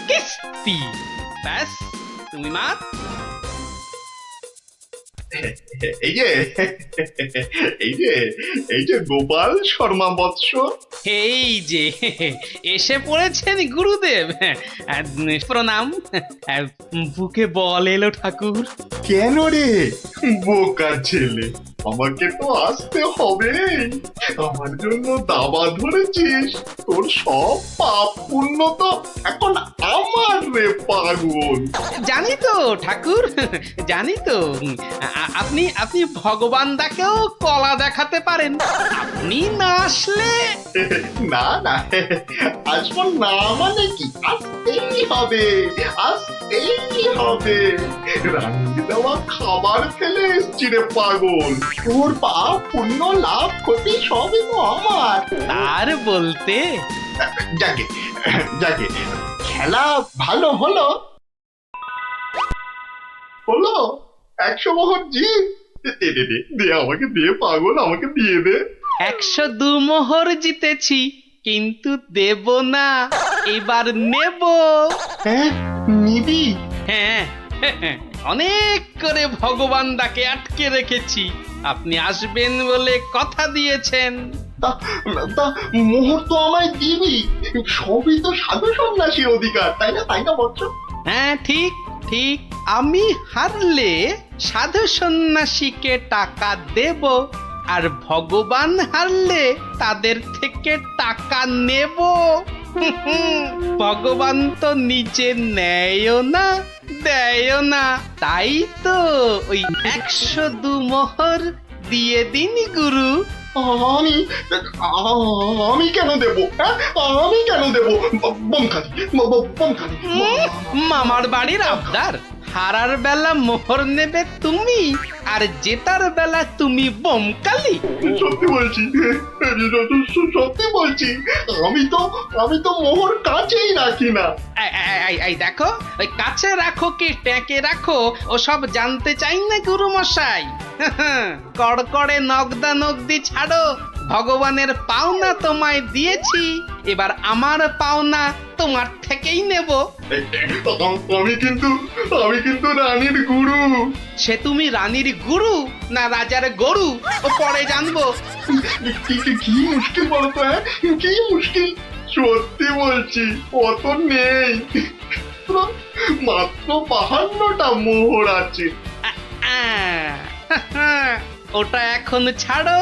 কিস্তি। ব্যাস, তুমি মা। এই যে গোপাল শর্মা বৎস। এই যে এসে পড়েছেন গুরুদেব। প্রণাম। বুকে বল এলো ঠাকুর। কেন রে বোকা ছেলে, আমাকে তো আসতে হবে। আমার জন্য দাবা ধরেছিস, তোর সব পাপ পুণ্য তো এখন আমার রে পাগল। জানি তো ঠাকুর, জানি তো। আপনি ভগবান দাকেও কলা দেখাতে পারেন। আপনি না আসলে না আসবো না মানে কি? আসতেই হবে। রান্নি দেওয়া খাবার খেলে এসছি রে পাগল। তোর পাপ পুণ্য লাভ ক্ষতি সবই তো আমার। আর বলতে যাকে খেলা ভালো হলো 100 মোহর জিত। দে আমাকে, দে পাগল, আমাকে দিয়ে দে। 102 মোহর জিতেছি, কিন্তু দেব না, এবার নেব। হ্যাঁ, নিবি? হ্যাঁ, অনেক করে ভগবান দাকে আটকে রেখেছি। আপনি আসবেন বলে কথা দিয়েছেন। তা মোহর তো আমায় দিবি। সবই তো সাধু সন্ন্যাসীর অধিকার, তাই না বৎস? হ্যাঁ, ঠিক। আমি হারলে সাধু সন্ন্যাসীকে টাকা দেব, আর ভগবান হারলে তাদের থেকে টাকা নেব। ভগবান তো নিজে নেয়ও না, দেয়ও না। তাই তো ওই 102 মোহর দিয়ে দিন গুরু। আমি কেন দেব? বোম খালি। মামার বাড়ির আবদার, হারার বেলা মোহর নেবে তুমি আর জেতার বেলা তুমি বোমকালি। সত্যি বলছি, সত্যি বলছি, আমি তো মোহর কাছেই রাখি না। এই দেখো, ওই কাছে রাখো কি ট্যাঁকে রাখো ওসব জানতে চাই না গুরু মশাই। কড়কড়ে নগদা নগদি ছাড়ো, ভগবানের পাওনা তোমায় দিয়েছি, এবার আমার পাওনা তোমার থেকেই নেব। আমি কিন্তু রানীর গুরু। সে তুমি রানীর গুরু না রাজার গরু ও পরে জানবো। কি মুশকিল বলতো, হ্যাঁ কি মুশকিল। সত্যি বলছি অত নেই, মাত্র 52টা মোহর আছে। ওটা এখন ছাড়ো,